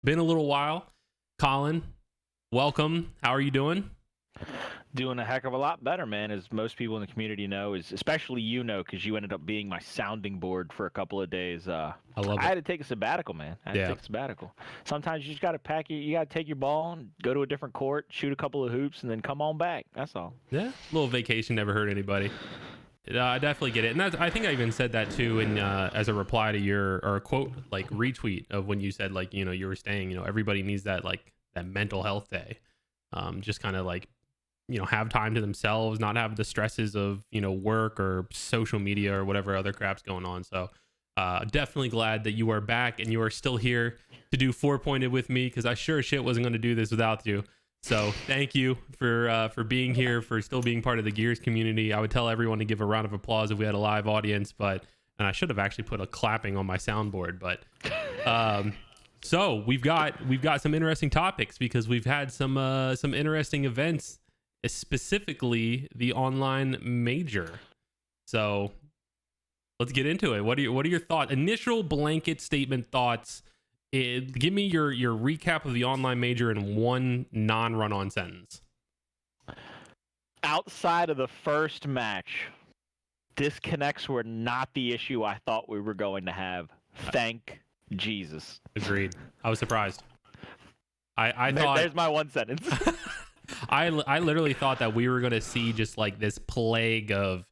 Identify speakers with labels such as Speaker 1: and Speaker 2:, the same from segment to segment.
Speaker 1: Been a little while. Colin, welcome. How are you doing?
Speaker 2: Doing a heck of a lot better, man, as most people in the community know, is especially because you ended up being my sounding board for a couple of days.
Speaker 1: I love
Speaker 2: I
Speaker 1: it.
Speaker 2: had to take a sabbatical, man. I had to
Speaker 1: Yeah.
Speaker 2: take a sabbatical. Sometimes you just got to you got to take your ball and go to a different court, shoot a couple of hoops, and then come on back. That's all.
Speaker 1: Yeah. A little vacation never hurt anybody. I definitely get it. And I think I even said that too in as a reply to your or a quote like retweet of when you said like, you were saying, everybody needs that like that mental health day. Just kind of like, have time to themselves, not have the stresses of, work or social media or whatever other crap's going on. So definitely glad that you are back and you are still here to do 4 pointed with me because I sure as shit wasn't going to do this without you. So thank you for being here, for still being part of the Gears community. I would tell everyone to give a round of applause if we had a live audience, and I should have actually put a clapping on my soundboard. But so we've got some interesting topics because we've had some interesting events, specifically the online major. So let's get into it. What are your thoughts? Initial blanket statement thoughts. Give me your recap of the online major in one non-run-on sentence.
Speaker 2: Outside of the first match, disconnects were not the issue I thought we were going to have. Thank Jesus.
Speaker 1: Agreed. I was surprised. I thought
Speaker 2: there's my one sentence.
Speaker 1: I literally thought that we were going to see just like this plague of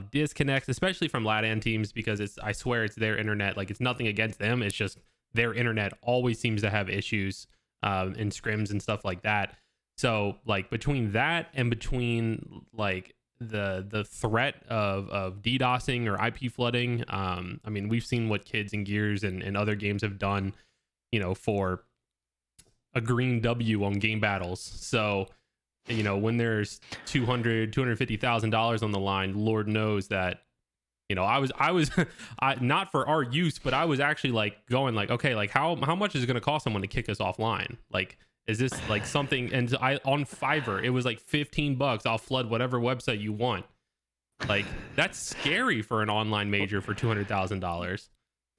Speaker 1: disconnects, especially from LATAM teams, because I swear it's their internet. Like, it's nothing against them. It's just their internet always seems to have issues in scrims and stuff like that. So like between that and between like the threat of DDoSing or IP flooding, I mean, we've seen what kids in Gears and other games have done, for a green W on game battles. So, when there's $250,000 on the line, Lord knows that, I was not for our use, but I was actually like going like, okay, like how much is it going to cost someone to kick us offline? Like, is this like something? And on Fiverr, it was like $15. I'll flood whatever website you want. Like, that's scary for an online major for $200,000.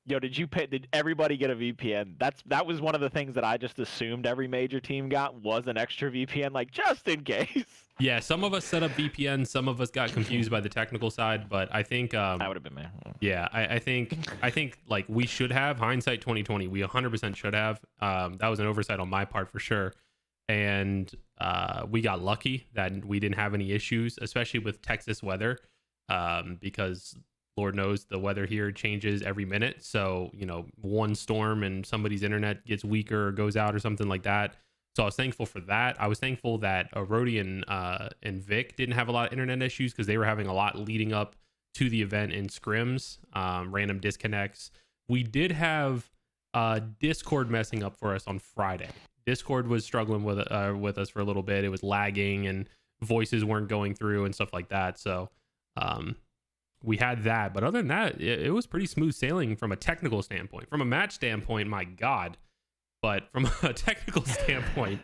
Speaker 2: Yo, did everybody get a VPN? That was one of the things that I just assumed every major team got was an extra VPN, like just in case.
Speaker 1: Yeah, some of us set up VPN, some of us got confused by the technical side, but I think
Speaker 2: that would have been me.
Speaker 1: Yeah, I think like we should have hindsight 2020. We 100% should have. That was an oversight on my part for sure, and we got lucky that we didn't have any issues, especially with Texas weather, because Lord knows the weather here changes every minute. So, one storm and somebody's internet gets weaker or goes out or something like that. So I was thankful for that. I was thankful that Rody and Vic didn't have a lot of internet issues because they were having a lot leading up to the event in scrims, random disconnects. We did have Discord messing up for us on Friday. Discord was struggling with us for a little bit. It was lagging and voices weren't going through and stuff like that. So we had that. But other than that, it was pretty smooth sailing from a technical standpoint. From a match standpoint, my God. But from a technical standpoint,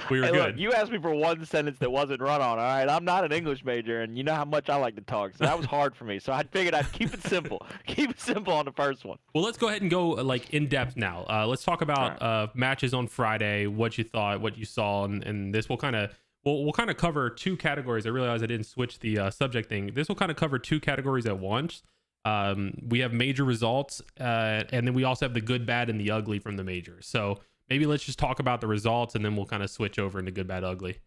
Speaker 1: we were good.
Speaker 2: Look, you asked me for one sentence that wasn't run on. All right, I'm not an English major, and you know how much I like to talk, so that was hard for me. So I figured I'd keep it simple. Keep it simple on the first one.
Speaker 1: Well, let's go ahead and go like in depth now. Let's talk about matches on Friday. What you thought, what you saw, and this will kind of we'll kind of cover two categories. I realized I didn't switch the subject thing. This will kind of cover two categories at once. We have major results, and then we also have the good, bad, and the ugly from the majors. So maybe let's just talk about the results, and then we'll kind of switch over into good, bad, ugly.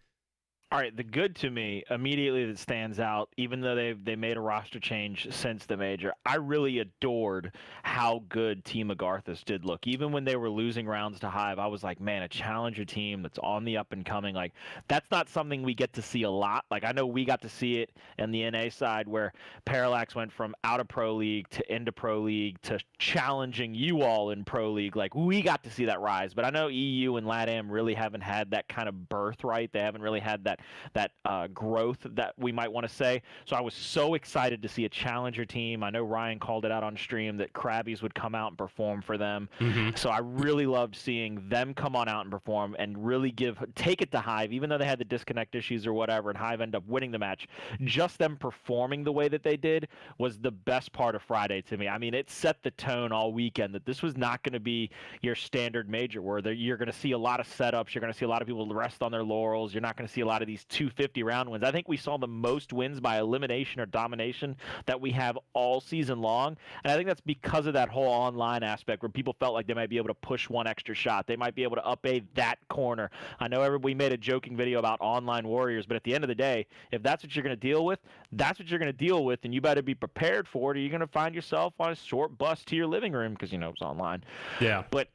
Speaker 2: All right, the good to me immediately that stands out, even though they made a roster change since the major, I really adored how good Team Agarthas did look. Even when they were losing rounds to Hive, I was like, man, a challenger team that's on the up and coming, like that's not something we get to see a lot. Like I know we got to see it in the NA side where Parallax went from out of Pro League to into Pro League to challenging you all in Pro League. Like we got to see that rise, but I know EU and LATAM really haven't had that kind of birthright. They haven't really had that that growth that we might want to say. So I was so excited to see a challenger team. I know Ryan called it out on stream that Krabbies would come out and perform for them.
Speaker 1: Mm-hmm.
Speaker 2: So I really loved seeing them come on out and perform and really take it to Hive, even though they had the disconnect issues or whatever, and Hive ended up winning the match. Just them performing the way that they did was the best part of Friday to me. I mean, it set the tone all weekend that this was not going to be your standard major where you're going to see a lot of setups. You're going to see a lot of people rest on their laurels. You're not going to see a lot of these 250 round wins. I think we saw the most wins by elimination or domination that we have all season long. And I think that's because of that whole online aspect where people felt like they might be able to push one extra shot. They might be able to up-A that corner. I know we made a joking video about online warriors, but at the end of the day, if that's what you're going to deal with, that's what you're going to deal with, and you better be prepared for it, or you're going to find yourself on a short bus to your living room because, it's online.
Speaker 1: Yeah.
Speaker 2: But,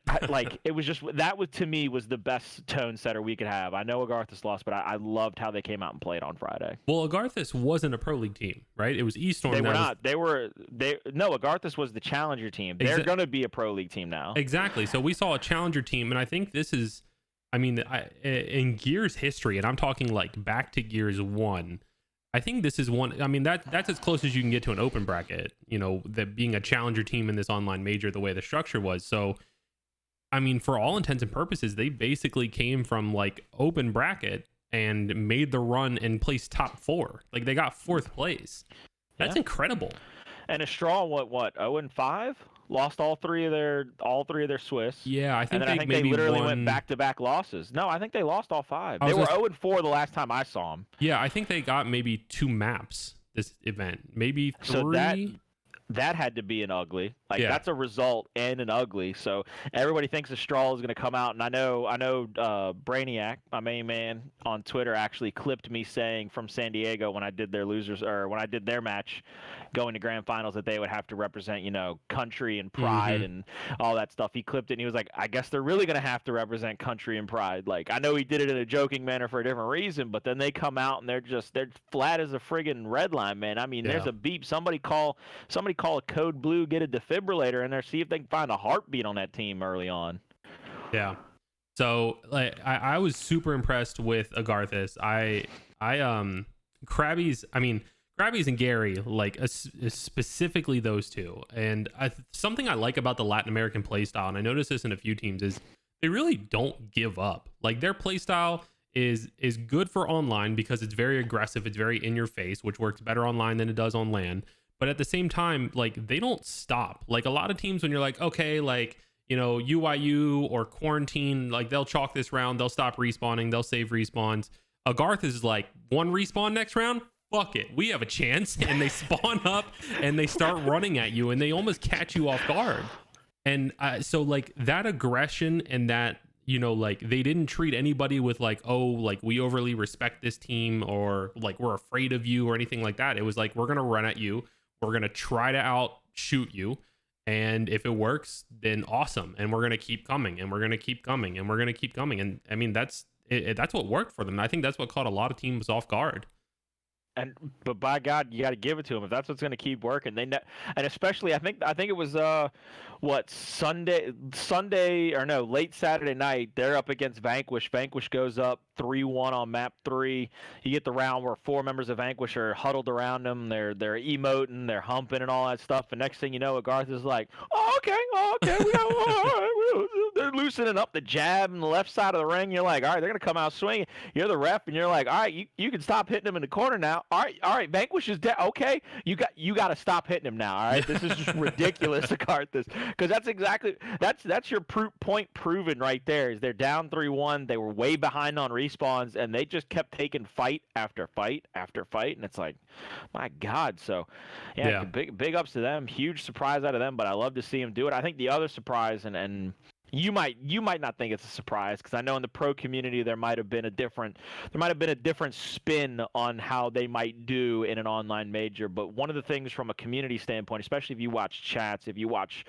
Speaker 2: it was just – that was, to me, was the best tone setter we could have. I know Agarthus lost, but I loved how they came out and played on Friday.
Speaker 1: Well, Agarthus wasn't a Pro League team, right? It was Eaststorm.
Speaker 2: They were not. No, Agarthus was the challenger team. They're going to be a Pro League team now.
Speaker 1: Exactly. So we saw a challenger team, and I think this is – I mean, in Gears history, and I'm talking like back to Gears 1, I think this is one. I mean, that's as close as you can get to an open bracket, that being a challenger team in this online major, the way the structure was. So, I mean, for all intents and purposes, they basically came from like open bracket and made the run and placed top 4. Like they got 4th place. That's incredible.
Speaker 2: And a strong what 0-5? Lost all three of their Swiss.
Speaker 1: Yeah, I think
Speaker 2: they literally went back-to-back losses. No, I think they lost all 5. They were 0-4 the last time I saw them.
Speaker 1: Yeah, I think they got maybe 2 maps this event, maybe 3.
Speaker 2: So that had to be an ugly. That's a result and an ugly. So everybody thinks the straw is going to come out, and I know Brainiac, my main man on Twitter, actually clipped me saying from San Diego when I did their match going to grand finals that they would have to represent, country and pride and all that stuff. He clipped it and he was like, I guess they're really going to have to represent country and pride. Like, I know he did it in a joking manner for a different reason, but then they come out and they're flat as a friggin' red line, man. I mean, there's a beep. Somebody call a code blue, get a defibrillator in there, see if they can find a heartbeat on that team early on.
Speaker 1: Yeah. So I was super impressed with Agarthus. Krabbies and Gary, specifically those two. And something I like about the Latin American playstyle, and I noticed this in a few teams, is they really don't give up. Like their playstyle is good for online because it's very aggressive, it's very in your face, which works better online than it does on LAN. But at the same time, they don't stop. Like a lot of teams, when you're like, okay, UYU or Quarantine, they'll chalk this round, they'll stop respawning, they'll save respawns. Agarthus is like, 1 respawn next round? Fuck it, we have a chance. And they spawn up and they start running at you and they almost catch you off guard. And so that aggression and that, they didn't treat anybody with we overly respect this team or we're afraid of you or anything like that. It was like, we're going to run at you. We're going to try to outshoot you. And if it works, then awesome. And we're going to keep coming and we're going to keep coming and we're going to keep coming. And I mean, that's what worked for them. I think that's what caught a lot of teams off guard.
Speaker 2: But by God, you got to give it to them if that's what's going to keep working. And especially, I think it was late Saturday night. They're up against Vanquish. Vanquish goes up 3-1 on map 3. You get the round where 4 members of Vanquish are huddled around them. They're emoting, they're humping, and all that stuff. And next thing you know, Agarth is like, "Oh, okay, they're loosening up the jab and the left side of the ring." You're like, "All right, they're gonna come out swinging." You're the ref, and you're like, "All right, you can stop hitting them in the corner now. All right, Vanquish is dead. Okay, you got to stop hitting him now. All right, this is just ridiculous, Agarthus, because that's your point proven right there. Is they're down 3-1. They were way behind on respawns, and they just kept taking fight after fight after fight, and it's like, my God. So, yeah. Big ups to them. Huge surprise out of them, but I love to see them do it. I think the other surprise, and you might not think it's a surprise, because I know in the pro community there might have been a different spin on how they might do in an online major. But one of the things from a community standpoint, especially if you watch chats, if you watch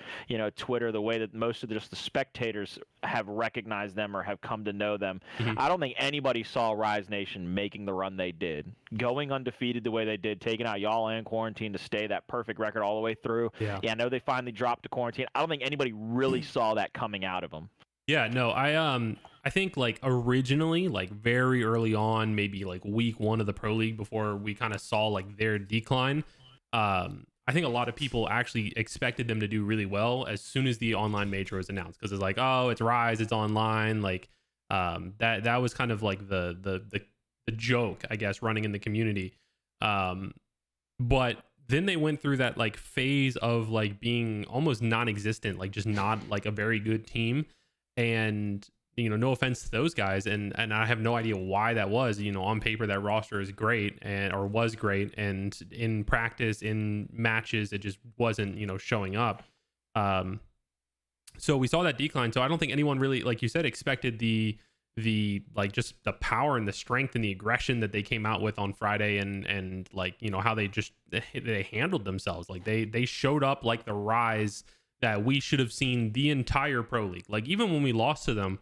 Speaker 2: Twitter, the way that most of just the spectators have recognized them or have come to know them, I don't think anybody saw Rise Nation making the run they did, going undefeated the way they did, taking out y'all and Quarantine to stay that perfect record all the way through. Yeah, I know they finally dropped to Quarantine. I don't think anybody really saw that coming out of them.
Speaker 1: Yeah, no, I I think like originally, like very early on, maybe like week 1 of the Pro League before we kind of saw like their decline. I think a lot of people actually expected them to do really well as soon as the online major was announced, because it's like, oh, it's Rise, it's online. Like that was kind of like the joke, I guess, running in the community. But then they went through that like phase of like being almost non-existent, like just not like a very good team. And no offense to those guys, and I have no idea why that was. On paper that roster is great or was great, and in practice, in matches, it just wasn't showing up. So we saw that decline. So I don't think anyone really, like you said, expected the like just the power and the strength and the aggression that they came out with on Friday, and like how they handled themselves. Like they showed up like the Rise that we should have seen the entire Pro League. Like even when we lost to them,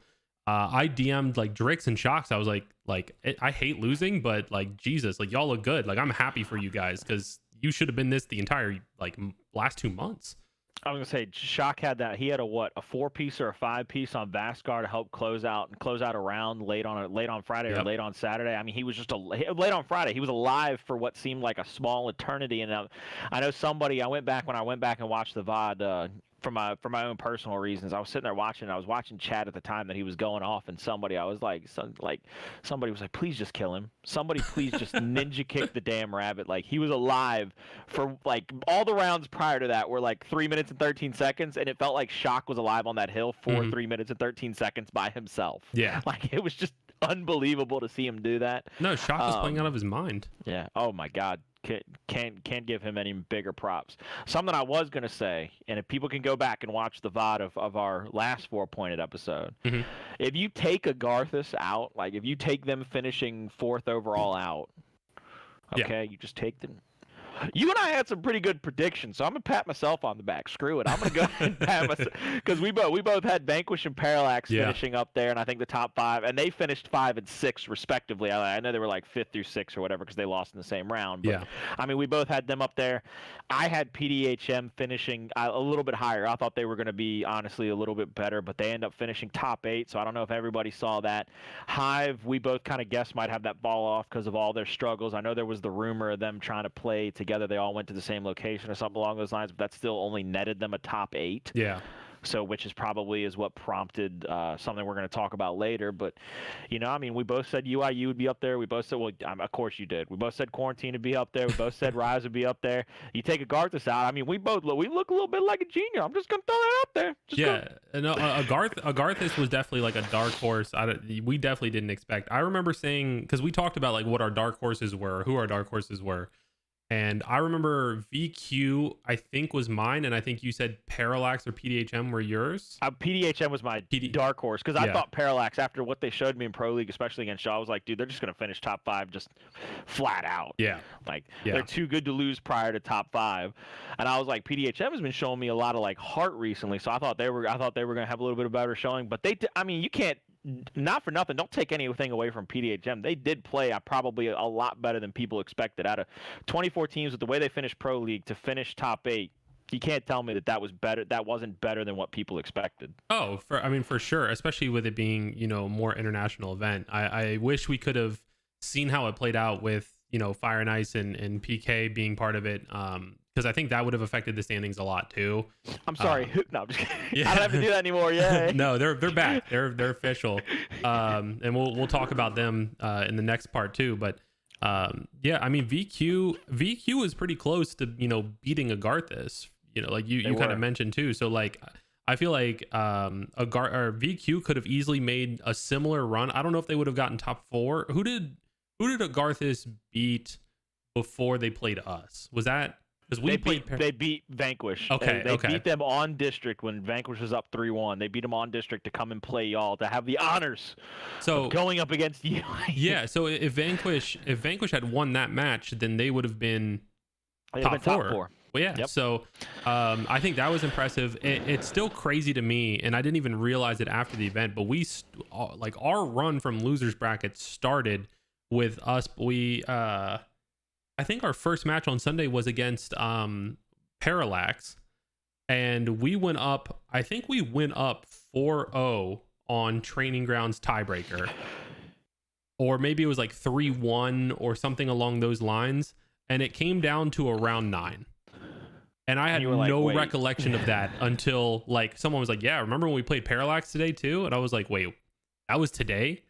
Speaker 1: I DM'd like Drix and Shocks. I was like I hate losing, but like Jesus, like y'all look good. Like I'm happy for you guys, because you should have been this the entire like last 2 months.
Speaker 2: I was gonna say Shock had that. He had a 4-piece or a 5-piece on Vascar to help close out a round late on Friday or late on Saturday. I mean, he was just late on Friday. He was alive for what seemed like a small eternity. And I know somebody. I went back and watched the VOD. For my own personal reasons, I was sitting there watching. I was watching Chad at the time that he was going off, and somebody was like, please just kill him. Somebody please just ninja kick the damn rabbit. Like he was alive for like all the rounds prior to that were like 3 minutes and 13 seconds, and it felt like Shock was alive on that hill for 3 minutes and 13 seconds by himself.
Speaker 1: Yeah,
Speaker 2: like it was just unbelievable to see him do that.
Speaker 1: No, Shock was playing out of his mind.
Speaker 2: Yeah. Oh my God. Can't give him any bigger props. Something I was gonna say, and if people can go back and watch the VOD of our last 4-pointed episode, if you take a Garthus out, like if you take them finishing 4th overall out, okay, you just take them. You and I had some pretty good predictions, so I'm gonna pat myself on the back. Screw it, I'm gonna go ahead and pat myself, because we both had Vanquish and Parallax finishing up there, and I think the top 5, and they finished 5 and 6 respectively. I know they were like 5th through 6th or whatever because they lost in the same round. But, I mean, we both had them up there. I had PDHM finishing a little bit higher. I thought they were gonna be honestly a little bit better, but they end up finishing top 8. So I don't know if everybody saw that. Hive, we both kind of guessed might have that ball off because of all their struggles. I know there was the rumor of them trying to play together. They all went to the same location or something along those lines, but that still only netted them a top 8.
Speaker 1: Yeah.
Speaker 2: So, which is probably what prompted something we're going to talk about later. But, I mean, we both said UIU would be up there. We both said, of course you did. We both said Quarantine would be up there. We both said Rise would be up there. You take a Garthus out. I mean, we look a little bit like a junior. I'm just going to throw that out there.
Speaker 1: A Garthus was definitely like a dark horse. We definitely didn't expect. I remember saying, because we talked about like what our dark horses were, who our dark horses were. And I remember VQ, I think, was mine, and I think you said Parallax or PDHM were yours.
Speaker 2: PDHM was my dark horse, because I thought Parallax, after what they showed me in Pro League, especially against Shaw, I was like, dude, they're just going to finish top 5 just flat out.
Speaker 1: Yeah.
Speaker 2: They're too good to lose prior to top 5. And I was like, PDHM has been showing me a lot of like heart recently, so I thought they were going to have a little bit of better showing. But you can't. Not for nothing, don't take anything away from PDHM. They did play probably a lot better than people expected. Out of 24 teams, with the way they finished Pro League, to finish top 8, you can't tell me that was better. That wasn't better than what people expected.
Speaker 1: Oh, for sure, especially with it being more international event. I wish we could have seen how it played out with Fire and Ice and PK being part of it. Because I think that would have affected the standings a lot too.
Speaker 2: I'm sorry. No, I'm just kidding. Yeah. I don't have to do that anymore. Yeah.
Speaker 1: No, they're back. They're official. And we'll talk about them in the next part too. But I mean VQ is pretty close to beating a Garthus. Like you kind of mentioned too. So like I feel like VQ could have easily made a similar run. I don't know if they would have gotten top 4. Who did a Garthus beat before they played us? Was that?
Speaker 2: They beat Vanquish.
Speaker 1: Okay,
Speaker 2: they beat them on district when Vanquish was up 3-1. They beat them on district to come and play y'all, to have the honors of going up against you.
Speaker 1: Yeah, so if Vanquish had won that match, then they would have been top 4. Well, yeah. Yep. So I think that was impressive. It's still crazy to me, and I didn't even realize it after the event. But we our run from losers bracket started with us. I think our first match on Sunday was against Parallax, and we went up. I think we went up 4-0 on Training Grounds tiebreaker, or maybe it was like 3-1 or something along those lines, and it came down to a round 9. And I had no recollection of that until like someone was like, yeah, remember when we played Parallax today too? And I was like, wait, that was today?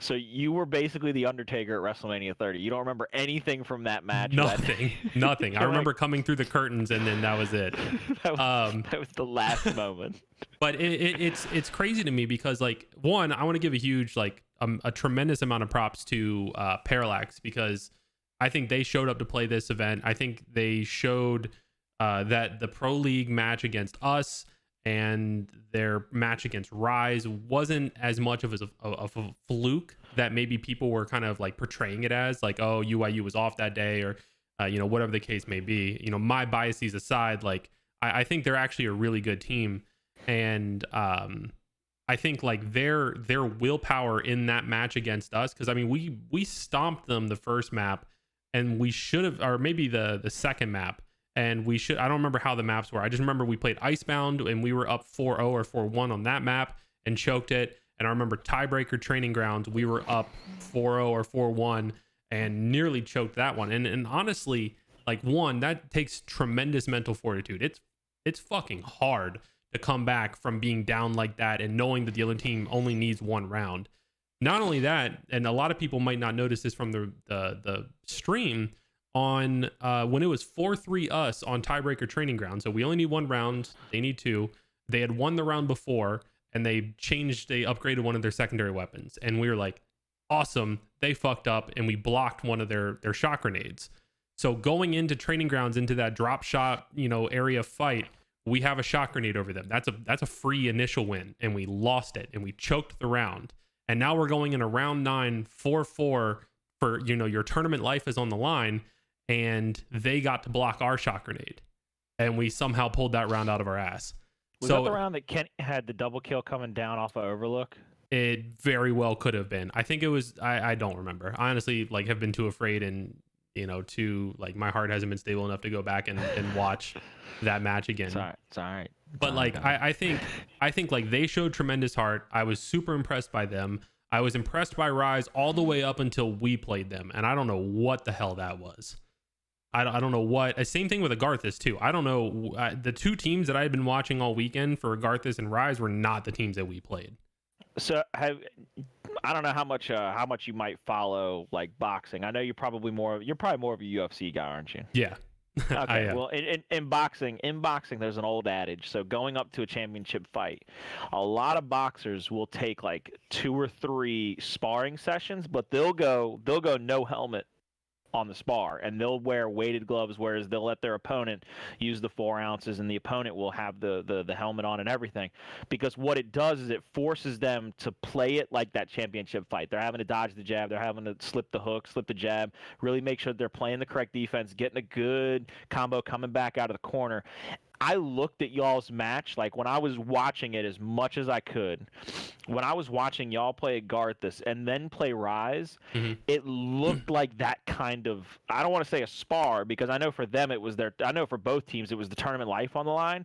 Speaker 2: So you were basically the Undertaker at WrestleMania 30. You don't remember anything from that match?
Speaker 1: Nothing. I remember coming through the curtains and then that was it.
Speaker 2: that was the last moment.
Speaker 1: But it's crazy to me because like, one, I want to give a huge, like a tremendous amount of props to Parallax, because I think they showed up to play this event. I think they showed that the Pro League match against us and their match against Rise wasn't as much of a fluke that maybe people were kind of like portraying it as, like, oh, UIU was off that day, or whatever the case may be. My biases aside, like I think they're actually a really good team, and I think like their willpower in that match against us, because I mean we stomped them the first map, and we should have, or maybe the second map. And we should, I don't remember how the maps were. I just remember we played Icebound and we were up 4-0 or 4-1 on that map and choked it. And I remember Tiebreaker Training Grounds, we were up 4-0 or 4-1 and nearly choked that one. And honestly, like, one, that takes tremendous mental fortitude. It's fucking hard to come back from being down like that and knowing that the other team only needs one round. Not only that, and a lot of people might not notice this from the stream, on when it was 4-3 us on Tiebreaker Training Ground, so we only need one round, they need two. They had won the round before and they upgraded one of their secondary weapons, and we were like, awesome, they fucked up and we blocked one of their shot grenades. So going into Training Grounds, into that drop shot area fight, we have a shot grenade over them. That's a free initial win, and we lost it and we choked the round. And now we're going in a round 9 4-4 for your tournament life is on the line, and they got to block our shot grenade, and we somehow pulled that round out of our ass.
Speaker 2: Was that the round that Kent had the double kill coming down off of Overlook?
Speaker 1: It very well could have been. I think it was. I don't remember. I honestly have been too afraid, and too my heart hasn't been stable enough to go back and watch that match again.
Speaker 2: It's all right.
Speaker 1: But I think like they showed tremendous heart. I was super impressed by them. I was impressed by Rise all the way up until we played them, and I don't know what the hell that was. I don't know what. Same thing with Agarthas too. I don't know. The two teams that I had been watching all weekend for Agarthas and Rise were not the teams that we played.
Speaker 2: So I don't know how much you might follow like boxing. I know you're probably more of a UFC guy, aren't you?
Speaker 1: Yeah.
Speaker 2: Okay. Well, in boxing, there's an old adage. So going up to a championship fight, a lot of boxers will take like 2 or 3 sparring sessions, but they'll go no helmet on the spar, and they'll wear weighted gloves, whereas they'll let their opponent use the 4 ounces, and the opponent will have the helmet on and everything, because what it does is it forces them to play it like that championship fight. They're having to dodge the jab, they're having to slip the hook, slip the jab, really make sure they're playing the correct defense, getting a good combo coming back out of the corner. I looked at y'all's match, like when I was watching it as much as I could, when I was watching y'all play Agarthas and then play Rise, it looked like that kind of, I don't want to say a spar, because I know for them I know for both teams it was the tournament life on the line,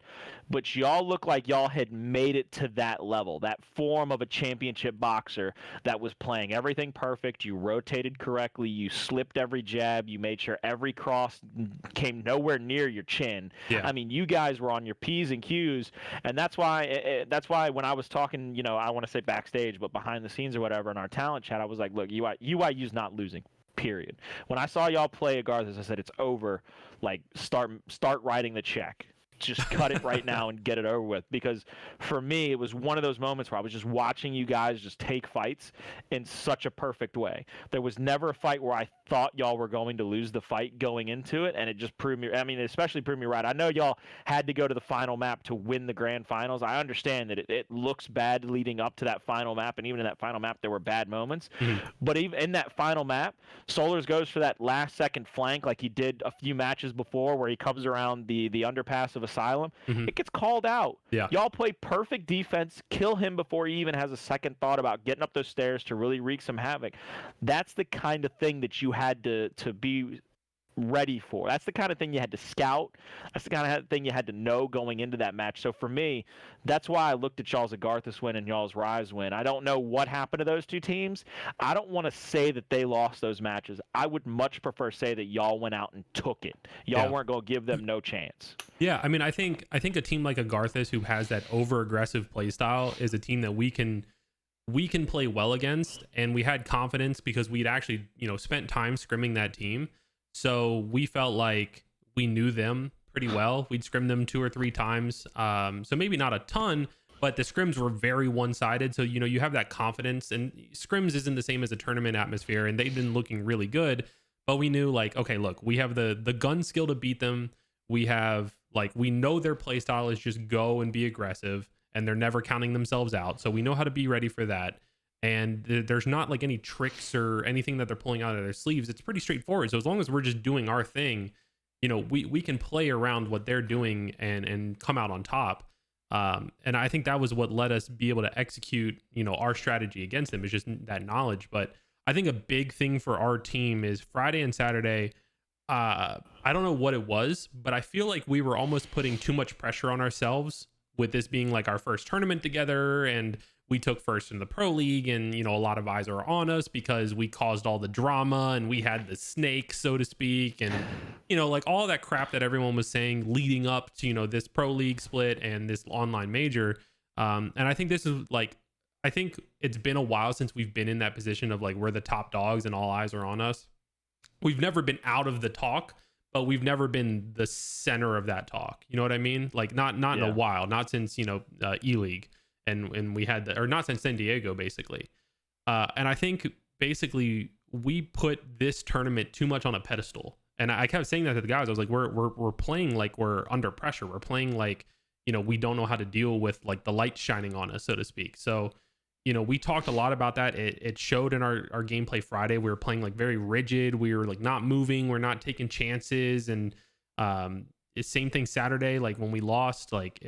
Speaker 2: but y'all looked like y'all had made it to that level, that form of a championship boxer that was playing everything perfect. You rotated correctly, you slipped every jab, you made sure every cross came nowhere near your chin.
Speaker 1: Yeah.
Speaker 2: I mean, you guys were on your P's and Q's, and that's why when I was talking, I want to say backstage, but behind the scenes or whatever in our talent chat, I was like, look, UIU's not losing, period. When I saw y'all play Agarthas, I said, it's over. Like, start writing the check. Just cut it right now and get it over with, because for me it was one of those moments where I was just watching you guys just take fights in such a perfect way. There was never a fight where I thought y'all were going to lose the fight going into it, and it just proved me, especially proved me right. I know y'all had to go to the final map to win the grand finals. I understand that it looks bad leading up to that final map, and even in that final map there were bad moments. But even in that final map, Solars goes for that last second flank like he did a few matches before, where he comes around the underpass of Asylum. It gets called out.
Speaker 1: Yeah.
Speaker 2: Y'all play perfect defense, kill him before he even has a second thought about getting up those stairs to really wreak some havoc. That's the kind of thing that you had to be ready for. That's the kind of thing you had to scout. That's the kind of thing you had to know going into that match. So for me, that's why I looked at y'all's Agarthas win and y'all's Rise win. I don't know what happened to those two teams. I don't want to say that they lost those matches. I would much prefer say that y'all went out and took it. Y'all
Speaker 1: Yeah.
Speaker 2: weren't going to give them no chance.
Speaker 1: Yeah, I mean, I think a team like Agarthas who has that over aggressive play style is a team that we can play well against, and we had confidence because we'd actually, spent time scrimming that team. So we felt like we knew them pretty well. We'd scrim them 2 or 3 times. So maybe not a ton, but the scrims were very one-sided. So, you have that confidence, and scrims isn't the same as a tournament atmosphere, and they've been looking really good. But we knew, like, okay, look, we have the gun skill to beat them. We have, like, we know their play style is just go and be aggressive, and they're never counting themselves out. So we know how to be ready for that. And there's not like any tricks or anything that they're pulling out of their sleeves. It's pretty straightforward. So as long as we're just doing our thing, we can play around what they're doing and come out on top. And I think that was what let us be able to execute, our strategy against them, is just that knowledge. But I think a big thing for our team is Friday and Saturday. I don't know what it was, but I feel like we were almost putting too much pressure on ourselves with this being like our first tournament together, and we took first in the pro league, and a lot of eyes are on us because we caused all the drama and we had the snake, so to speak, and like all that crap that everyone was saying leading up to this pro league split and this online major. And I think this is like, I think it's been a while since we've been in that position of like we're the top dogs and all eyes are on us. We've never been out of the talk, but we've never been the center of that talk. You know what I mean? Like not in a while, not since E-League. And we had or not since San Diego, basically. And I think basically we put this tournament too much on a pedestal. And I kept saying that to the guys. I was like, we're playing like we're under pressure. We're playing like, we don't know how to deal with like the light shining on us, so to speak. So, we talked a lot about that. It showed in our gameplay Friday. We were playing like very rigid. We were like not moving. We're not taking chances. And same thing Saturday, like when we lost, like,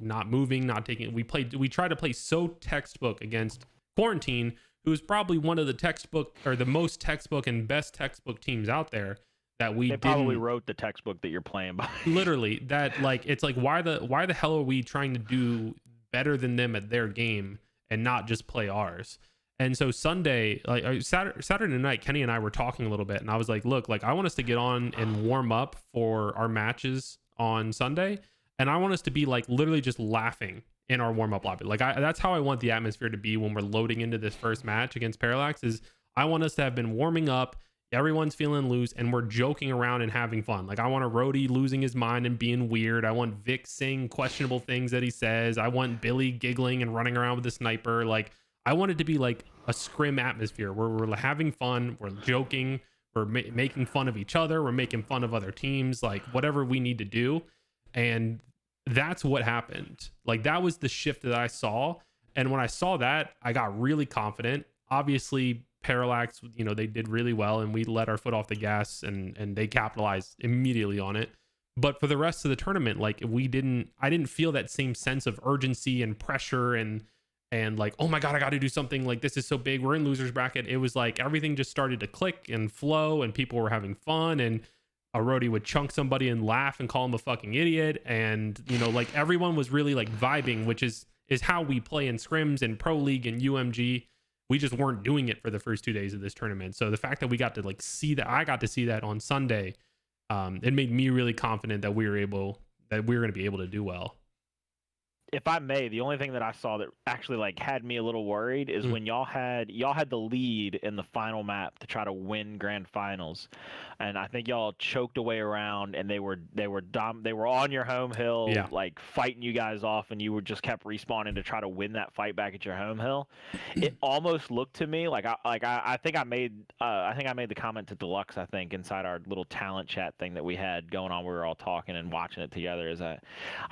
Speaker 1: not moving, not taking, we tried to play so textbook against Quarantine, who is probably one of the textbook or the most textbook and best textbook teams out there, that they
Speaker 2: probably wrote the textbook that you're playing by.
Speaker 1: Literally, that like, it's like, why the hell are we trying to do better than them at their game and not just play ours? And so Sunday, like Saturday night, Kenny and I were talking a little bit, and I was like, look, like I want us to get on and warm up for our matches on Sunday. And I want us to be like literally just laughing in our warm up lobby. Like that's how I want the atmosphere to be when we're loading into this first match against Parallax. Is I want us to have been warming up. Everyone's feeling loose and we're joking around and having fun. Like I want a Rhodey losing his mind and being weird. I want Vic saying questionable things that he says. I want Billy giggling and running around with the sniper. Like I want it to be like a scrim atmosphere where we're having fun, we're joking, we're making fun of each other, we're making fun of other teams, like whatever we need to do. And that's what happened. Like that was the shift that I saw. And when I saw that, I got really confident. Obviously, Parallax, they did really well, and we let our foot off the gas, and they capitalized immediately on it. But for the rest of the tournament, like I didn't feel that same sense of urgency and pressure and like, oh my God, I got to do something, like this is so big, we're in losers bracket. It was like everything just started to click and flow, and people were having fun, and a roadie would chunk somebody and laugh and call him a fucking idiot, and like everyone was really like vibing, which is how we play in scrims and pro league and UMG. We just weren't doing it for the first 2 days of this tournament. So the fact that we got to like see that, I got to see that on Sunday, it made me really confident that we were going to be able to do well.
Speaker 2: If I may, the only thing that I saw that actually like had me a little worried is when y'all had the lead in the final map to try to win grand finals, and I think y'all choked away around, and they were on your home hill, like fighting you guys off, and you were just kept respawning to try to win that fight back at your home hill. It almost looked to me like I think I made the comment to Deluxe, I think, inside our little talent chat thing that we had going on. We were all talking and watching it together. Is I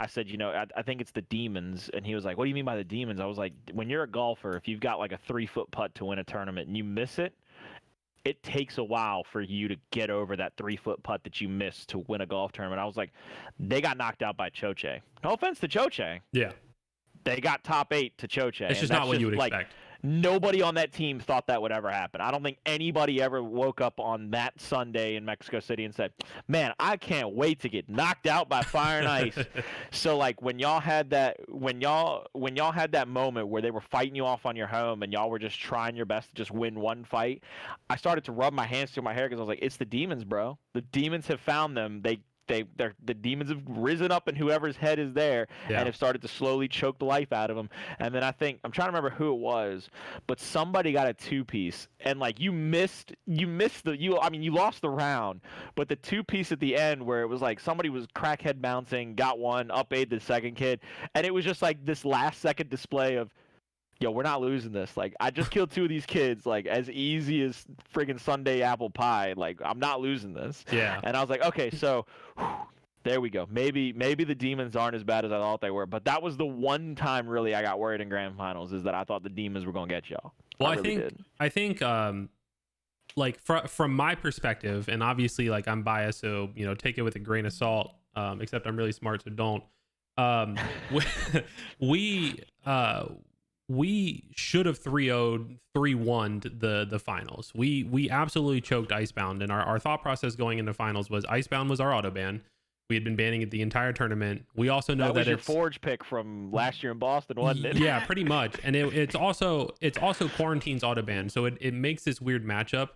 Speaker 2: said, I think it's the demons, and he was like, what do you mean by the demons? I was like, when you're a golfer, if you've got like a 3-foot putt to win a tournament and you miss it, it takes a while for you to get over that 3-foot putt that you missed to win a golf tournament. I was like, they got knocked out by Choche. No offense to Choche.
Speaker 1: Yeah.
Speaker 2: They got top 8 to Choche.
Speaker 1: It's just not what you would expect.
Speaker 2: Nobody on that team thought that would ever happen. I don't think anybody ever woke up on that Sunday in Mexico City and said, "Man, I can't wait to get knocked out by Fire and Ice." So like when y'all had that moment where they were fighting you off on your home and y'all were just trying your best to just win one fight, I started to rub my hands through my hair because I was like, "It's the demons, bro. The demons have found them. The demons have risen up in whoever's head is there
Speaker 1: Yeah.
Speaker 2: and have started to slowly choke the life out of them." And then I'm trying to remember who it was, but somebody got a 2-piece, and like you lost the round, but the 2-piece at the end where it was like somebody was crackhead bouncing, got one, up aid the second kid, and it was just like this last second display of, yo, we're not losing this. Like, I just killed 2 of these kids, like, as easy as friggin' Sunday apple pie. Like, I'm not losing this.
Speaker 1: Yeah.
Speaker 2: And I was like, okay, so there we go. Maybe the demons aren't as bad as I thought they were. But that was the one time really I got worried in grand finals, is that I thought the demons were gonna get y'all.
Speaker 1: Well,
Speaker 2: I
Speaker 1: think like from my perspective, and obviously like I'm biased, so take it with a grain of salt. Except I'm really smart, so don't. We should have 3-0'd, 3-1'd the finals. We absolutely choked Icebound, and our thought process going into finals was Icebound was our auto ban. We had been banning it the entire tournament. We also know that
Speaker 2: was your
Speaker 1: it's
Speaker 2: Forge pick from last year in Boston, wasn't it?
Speaker 1: Yeah, pretty much. And it's also Quarantine's auto ban, so it makes this weird matchup.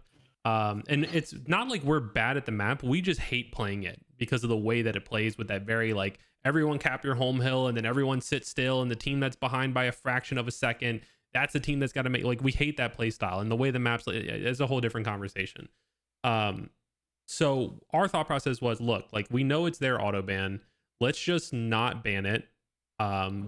Speaker 1: And it's not like we're bad at the map. We just hate playing it because of the way that it plays, with that very like everyone cap your home hill and then everyone sit still, and the team that's behind by a fraction of a second, that's the team that's got to make, like, we hate that play style, and the way the maps is a whole different conversation. So our thought process was, look, like, we know it's their auto ban, let's just not ban it.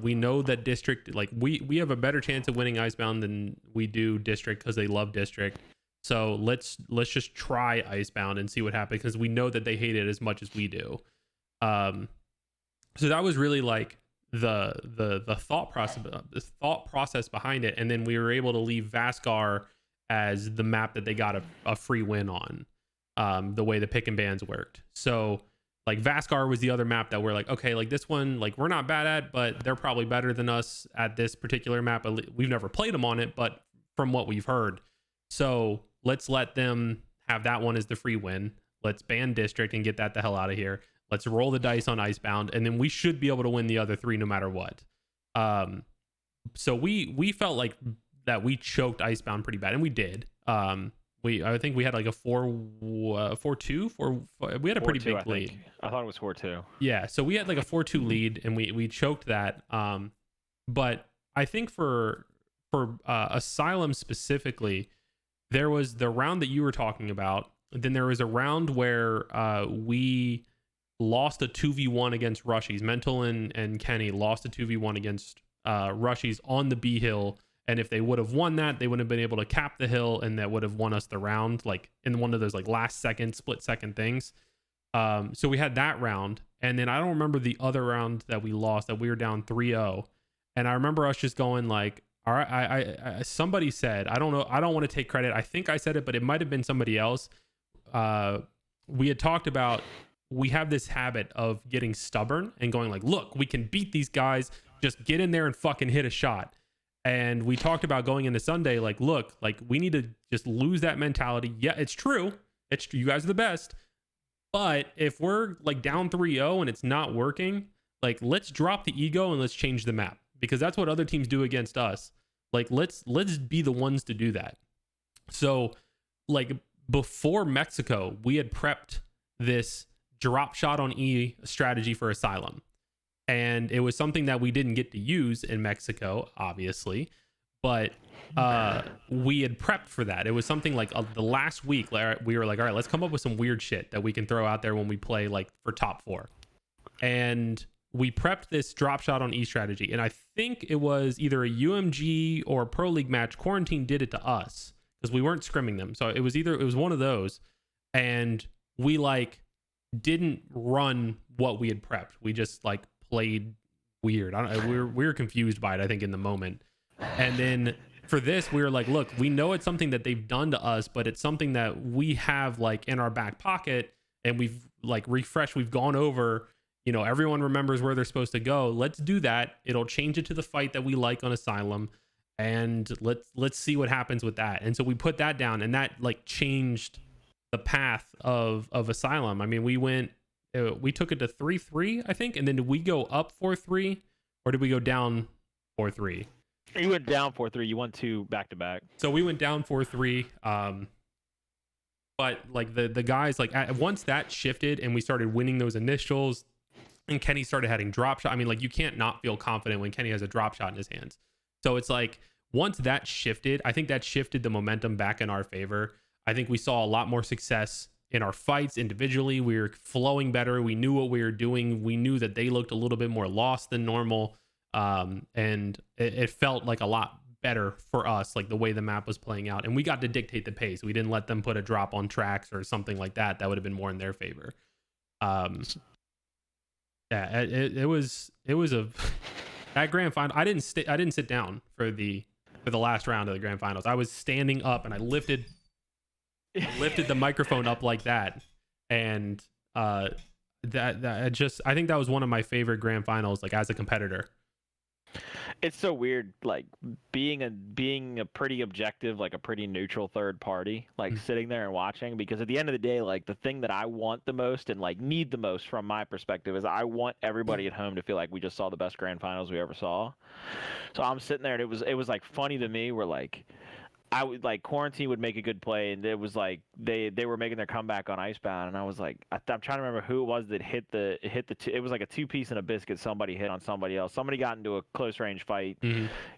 Speaker 1: We know that District, like, we have a better chance of winning Icebound than we do District because they love District. So let's just try Icebound and see what happens, because we know that they hate it as much as we do. So that was really like the thought process behind it, and then we were able to leave Vascar as the map that they got a free win on. The way the pick and bans worked. So like Vascar was the other map that we're like, okay, like this one, like we're not bad at, but they're probably better than us at this particular map. We've never played them on it, but from what we've heard. So let's let them have that one as the free win. Let's ban District and get that the hell out of here. Let's roll the dice on Icebound, and then we should be able to win the other 3 no matter what. So we felt like that we choked Icebound pretty bad, and we did. I think we had like a 4-2. We had a pretty big lead.
Speaker 2: I thought it was 4-2.
Speaker 1: Yeah, so we had like a 4-2 lead, and we choked that. But I think for Asylum specifically, there was the round that you were talking about. Then there was a round where we lost a 2v1 against Rushies. Mental and Kenny lost a 2v1 against Rushies on the B hill. And if they would have won that, they would have been able to cap the hill, and that would have won us the round, like in one of those like last second, split second things. So we had that round. And then I don't remember the other round that we lost, that we were down 3-0. And I remember us just going like, all right, I somebody said, I don't know, I don't want to take credit. I think I said it, but it might have been somebody else. We had talked about, we have this habit of getting stubborn and going like, look, we can beat these guys. Just get in there and fucking hit a shot. And we talked about going into Sunday, like, look, like we need to just lose that mentality. Yeah, it's true. You guys are the best. But if we're like down 3-0 and it's not working, like let's drop the ego and let's change the map, because that's what other teams do against us. Like let's be the ones to do that. So like before Mexico, we had prepped this drop shot on E strategy for Asylum. And it was something that we didn't get to use in Mexico, obviously, but we had prepped for that. It was something like the last week, we were like, all right, let's come up with some weird shit that we can throw out there when we play like for top 4. And we prepped this drop shot on E strategy. And I think it was either a UMG or a Pro League match. Quarantine did it to us because we weren't scrimming them. So it was one of those. And we like didn't run what we had prepped. We just like played weird. We were confused by it, I think, in the moment. And then for this, we were like, look, we know it's something that they've done to us, but it's something that we have like in our back pocket, and we've like refreshed, we've gone over, everyone remembers where they're supposed to go. Let's do that. It'll change it to the fight that we like on Asylum. and let's see what happens with that. And so we put that down, and that like changed the path of Asylum. I mean, we took it to 3-3, I think, and then did we go up 4-3, or did we go down 4-3?
Speaker 2: You went down 4-3. You won 2 back to back.
Speaker 1: So we went down 4-3. But like the guys, like once that shifted and we started winning those initials, and Kenny started having drop shot. I mean, like you can't not feel confident when Kenny has a drop shot in his hands. So it's like once that shifted, I think that shifted the momentum back in our favor. I think we saw a lot more success in our fights individually. We were flowing better. We knew what we were doing. We knew that they looked a little bit more lost than normal. And it felt like a lot better for us, like the way the map was playing out. And we got to dictate the pace. We didn't let them put a drop on tracks or something like that. That would have been more in their favor. Yeah, it was a that grand final. I didn't sit down for the last round of the grand finals. I was standing up and I lifted the microphone up like that, and that just, I think that was one of my favorite grand finals, like as a competitor.
Speaker 2: It's so weird, like being a pretty objective, like a pretty neutral third party, like sitting there and watching, because at the end of the day, like the thing that I want the most and like need the most from my perspective is I want everybody at home to feel like we just saw the best grand finals we ever saw. So I'm sitting there and it was like funny to me where like I would like Quarantine would make a good play, and it was like they were making their comeback on Icebound, and I was like, I'm trying to remember who it was that hit the it was like a 2-piece and a biscuit. Somebody hit on somebody else. Somebody got into a close range fight,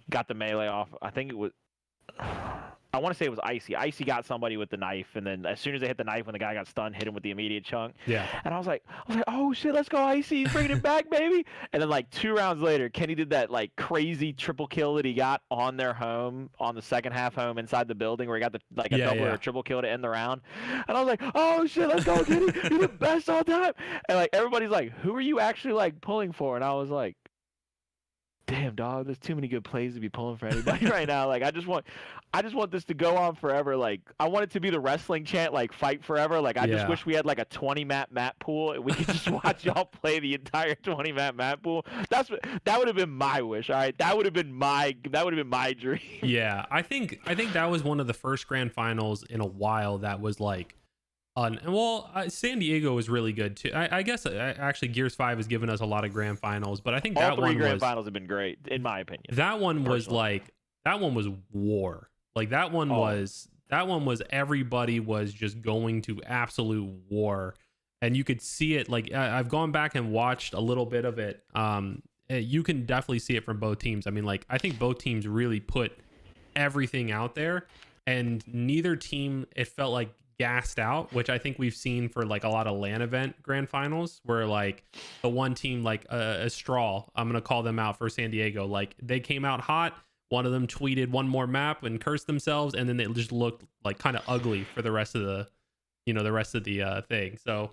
Speaker 2: got the melee off. I think it was. I want to say it was Icy. Icy got somebody with the knife, and then as soon as they hit the knife, when the guy got stunned, hit him with the immediate chunk.
Speaker 1: Yeah.
Speaker 2: And I was like, oh shit, let's go Icy, he's bringing it back, baby. And then like 2 rounds later, Kenny did that like crazy triple kill that he got on their home, on the second half home inside the building, where he got the like a double or a triple kill to end the round. And I was like, oh shit, let's go Kenny, you're the best all time. And like everybody's like, who are you actually like pulling for? And I was like, damn dog, there's too many good plays to be pulling for anybody right now. Like I just want this to go on forever. Like I want it to be the wrestling chant, like fight forever. Like I just wish we had like a 20 map pool and we could just watch y'all play the entire 20 map pool. That would have been my wish. All right, that would have been my dream.
Speaker 1: Yeah, I think that was one of the first grand finals in a while that was like San Diego was really good too. I guess actually Gears 5 has given us a lot of grand finals, but I think
Speaker 2: all 3 grand finals have been great in my opinion.
Speaker 1: That one was like, that one was war. Like that one was everybody was just going to absolute war, and you could see it. Like I've gone back and watched a little bit of it. You can definitely see it from both teams. I mean, like I think both teams really put everything out there, and neither team, it felt like, gassed out, which I think we've seen for like a lot of LAN event grand finals, where like the one team, like Astral, I'm gonna call them out for San Diego, like they came out hot, one of them tweeted one more map and cursed themselves, and then they just looked like kind of ugly for the rest of the thing. So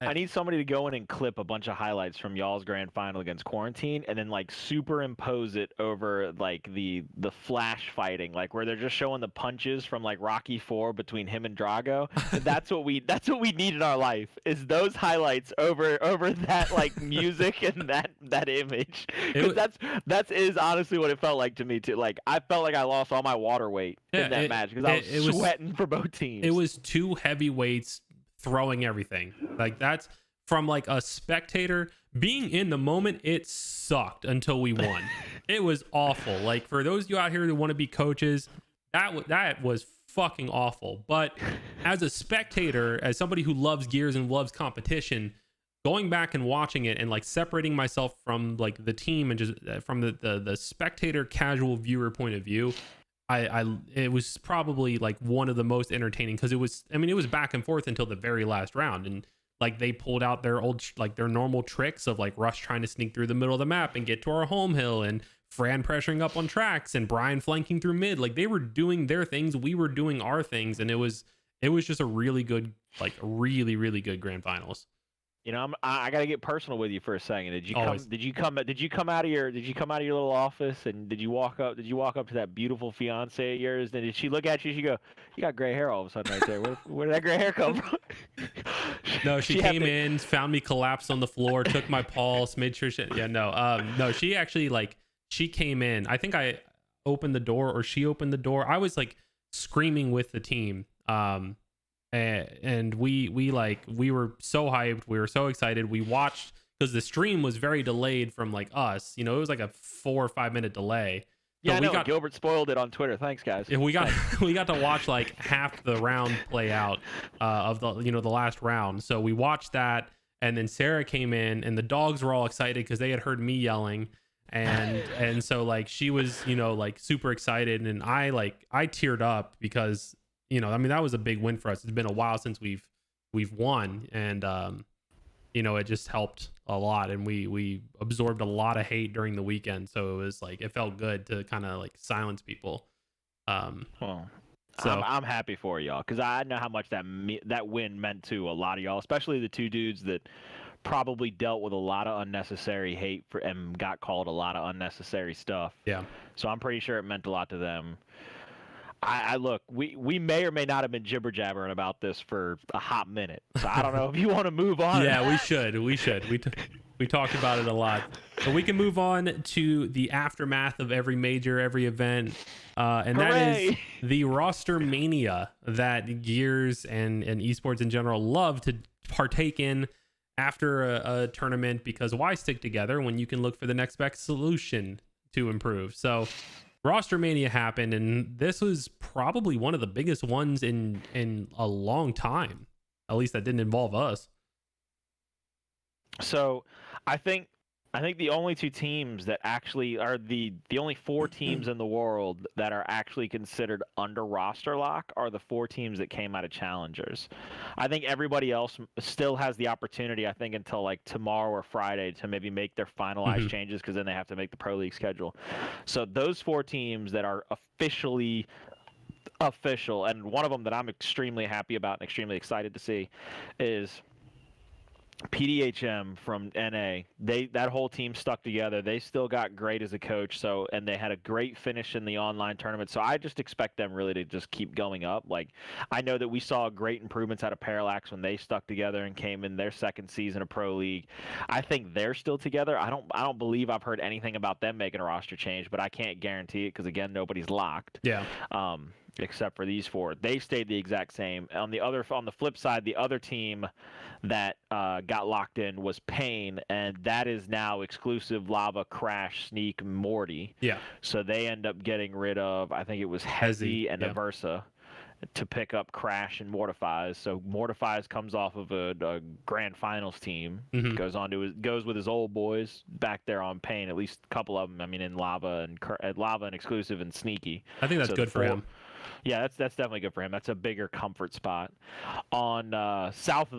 Speaker 2: I need somebody to go in and clip a bunch of highlights from y'all's grand final against Quarantine, and then like superimpose it over like the flash fighting, like where they're just showing the punches from like Rocky 4 between him and Drago. That's what we need in our life, is those highlights over that like music and that image. Because that is honestly what it felt like to me too. Like I felt like I lost all my water weight in that match because I was sweating for both teams.
Speaker 1: It was 2 heavyweights throwing everything. Like that's, from like a spectator being in the moment, it sucked until we won. It was awful. Like for those of you out here who want to be coaches, that was fucking awful. But as a spectator, as somebody who loves Gears and loves competition, going back and watching it and like separating myself from like the team and just from the spectator casual viewer point of view, it was probably like one of the most entertaining, because it was back and forth until the very last round, and like they pulled out their their normal tricks of like Rush trying to sneak through the middle of the map and get to our home hill, and Fran pressuring up on tracks, and Brian flanking through mid. Like they were doing their things, we were doing our things, and it was just a really good, like really, really good grand finals.
Speaker 2: You know, I gotta get personal with you for a second. Did you come out of your little office, and did you walk up to that beautiful fiance of yours? And did she look at you? She go, "You got gray hair all of a sudden right there. Where did that gray hair come from?"
Speaker 1: No, she came in, found me collapsed on the floor, took my pulse, made sure no, she actually, like, she came in. I think opened the door or she opened the door. I was like screaming with the team. And we were so hyped. We were so excited. We watched because the stream was very delayed from like us. You know, it was like a 4 or 5 minute delay.
Speaker 2: Yeah,
Speaker 1: So
Speaker 2: I know. Gilbert spoiled it on Twitter. Thanks, guys.
Speaker 1: We got we got to watch like half the round play out of the the last round. So we watched that, and then Sarah came in, and the dogs were all excited because they had heard me yelling, and so like she was like super excited, and I teared up because I mean that was a big win for us. It's been a while since we've won, and it just helped a lot, and we absorbed a lot of hate during the weekend. So it was like, it felt good to kind of like silence people.
Speaker 2: Well,
Speaker 1: so
Speaker 2: I'm happy for y'all because I know how much that win meant to a lot of y'all, especially the two dudes that probably dealt with a lot of unnecessary hate and got called a lot of unnecessary stuff.
Speaker 1: Yeah.
Speaker 2: So I'm pretty sure it meant a lot to them. I look, we may or may not have been jibber jabbering about this for a hot minute, so I don't know if you want to move on.
Speaker 1: Yeah, we should. We talked about it a lot, but we can move on to the aftermath of every major, every event, and
Speaker 2: Hooray!
Speaker 1: That is the ROSTERMANIA that Gears and esports in general love to partake in after a tournament, because why stick together when you can look for the next best solution to improve? So ROSTERMANIA happened, and this was probably one of the biggest ones in a long time, at least that didn't involve us.
Speaker 2: So I think the only two teams that actually are the only 4 teams in the world that are actually considered under roster lock are the 4 teams that came out of challengers. I think everybody else still has the opportunity, I think, until like tomorrow or Friday to maybe make their finalized changes, because then they have to make the Pro League schedule. So those 4 teams that are official, and one of them that I'm extremely happy about and extremely excited to see is PDHM from NA. That whole team stuck together. They still got great as a coach, and they had a great finish in the online tournament. So I just expect them really to just keep going up. Like, I know that we saw great improvements out of Parallax when they stuck together and came in their second season of Pro League. I think they're still together. I don't believe I've heard anything about them making a roster change, but I can't guarantee it because, again, nobody's locked.
Speaker 1: Yeah.
Speaker 2: Except for these 4. They stayed the exact same. On the flip side, the other team that got locked in was Pain, and that is now exclusive Lava, Crash, Sneak, Morty.
Speaker 1: Yeah.
Speaker 2: So they end up getting rid of, I think it was Hezi and Aversa to pick up Crash and Mortifies. So Mortifies comes off of a grand finals team, goes with his old boys back there on Pain, at least a couple of them. I mean, in Lava and Exclusive and Sneaky.
Speaker 1: I think that's good for him.
Speaker 2: Yeah, that's definitely good for him. That's a bigger comfort spot. On south of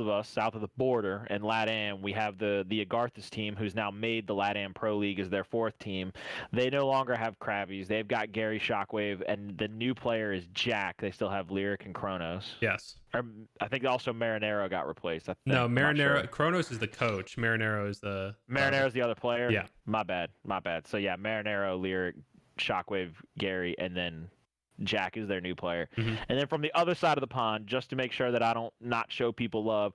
Speaker 2: the border in LATAM, we have the Agarthas team, who's now made the LATAM Pro League as their 4th team. They no longer have Kravies. They've got Gary Shockwave, and the new player is Jack. They still have Lyric and Kronos.
Speaker 1: Yes.
Speaker 2: I think also Marinero got replaced.
Speaker 1: No, Marinero. Sure. Kronos is the coach. Marinero is the
Speaker 2: other player?
Speaker 1: Yeah.
Speaker 2: My bad. So, yeah, Marinero, Lyric, Shockwave, Gary, and then Jack is their new player. And then from the other side of the pond, just to make sure that I don't not show people love,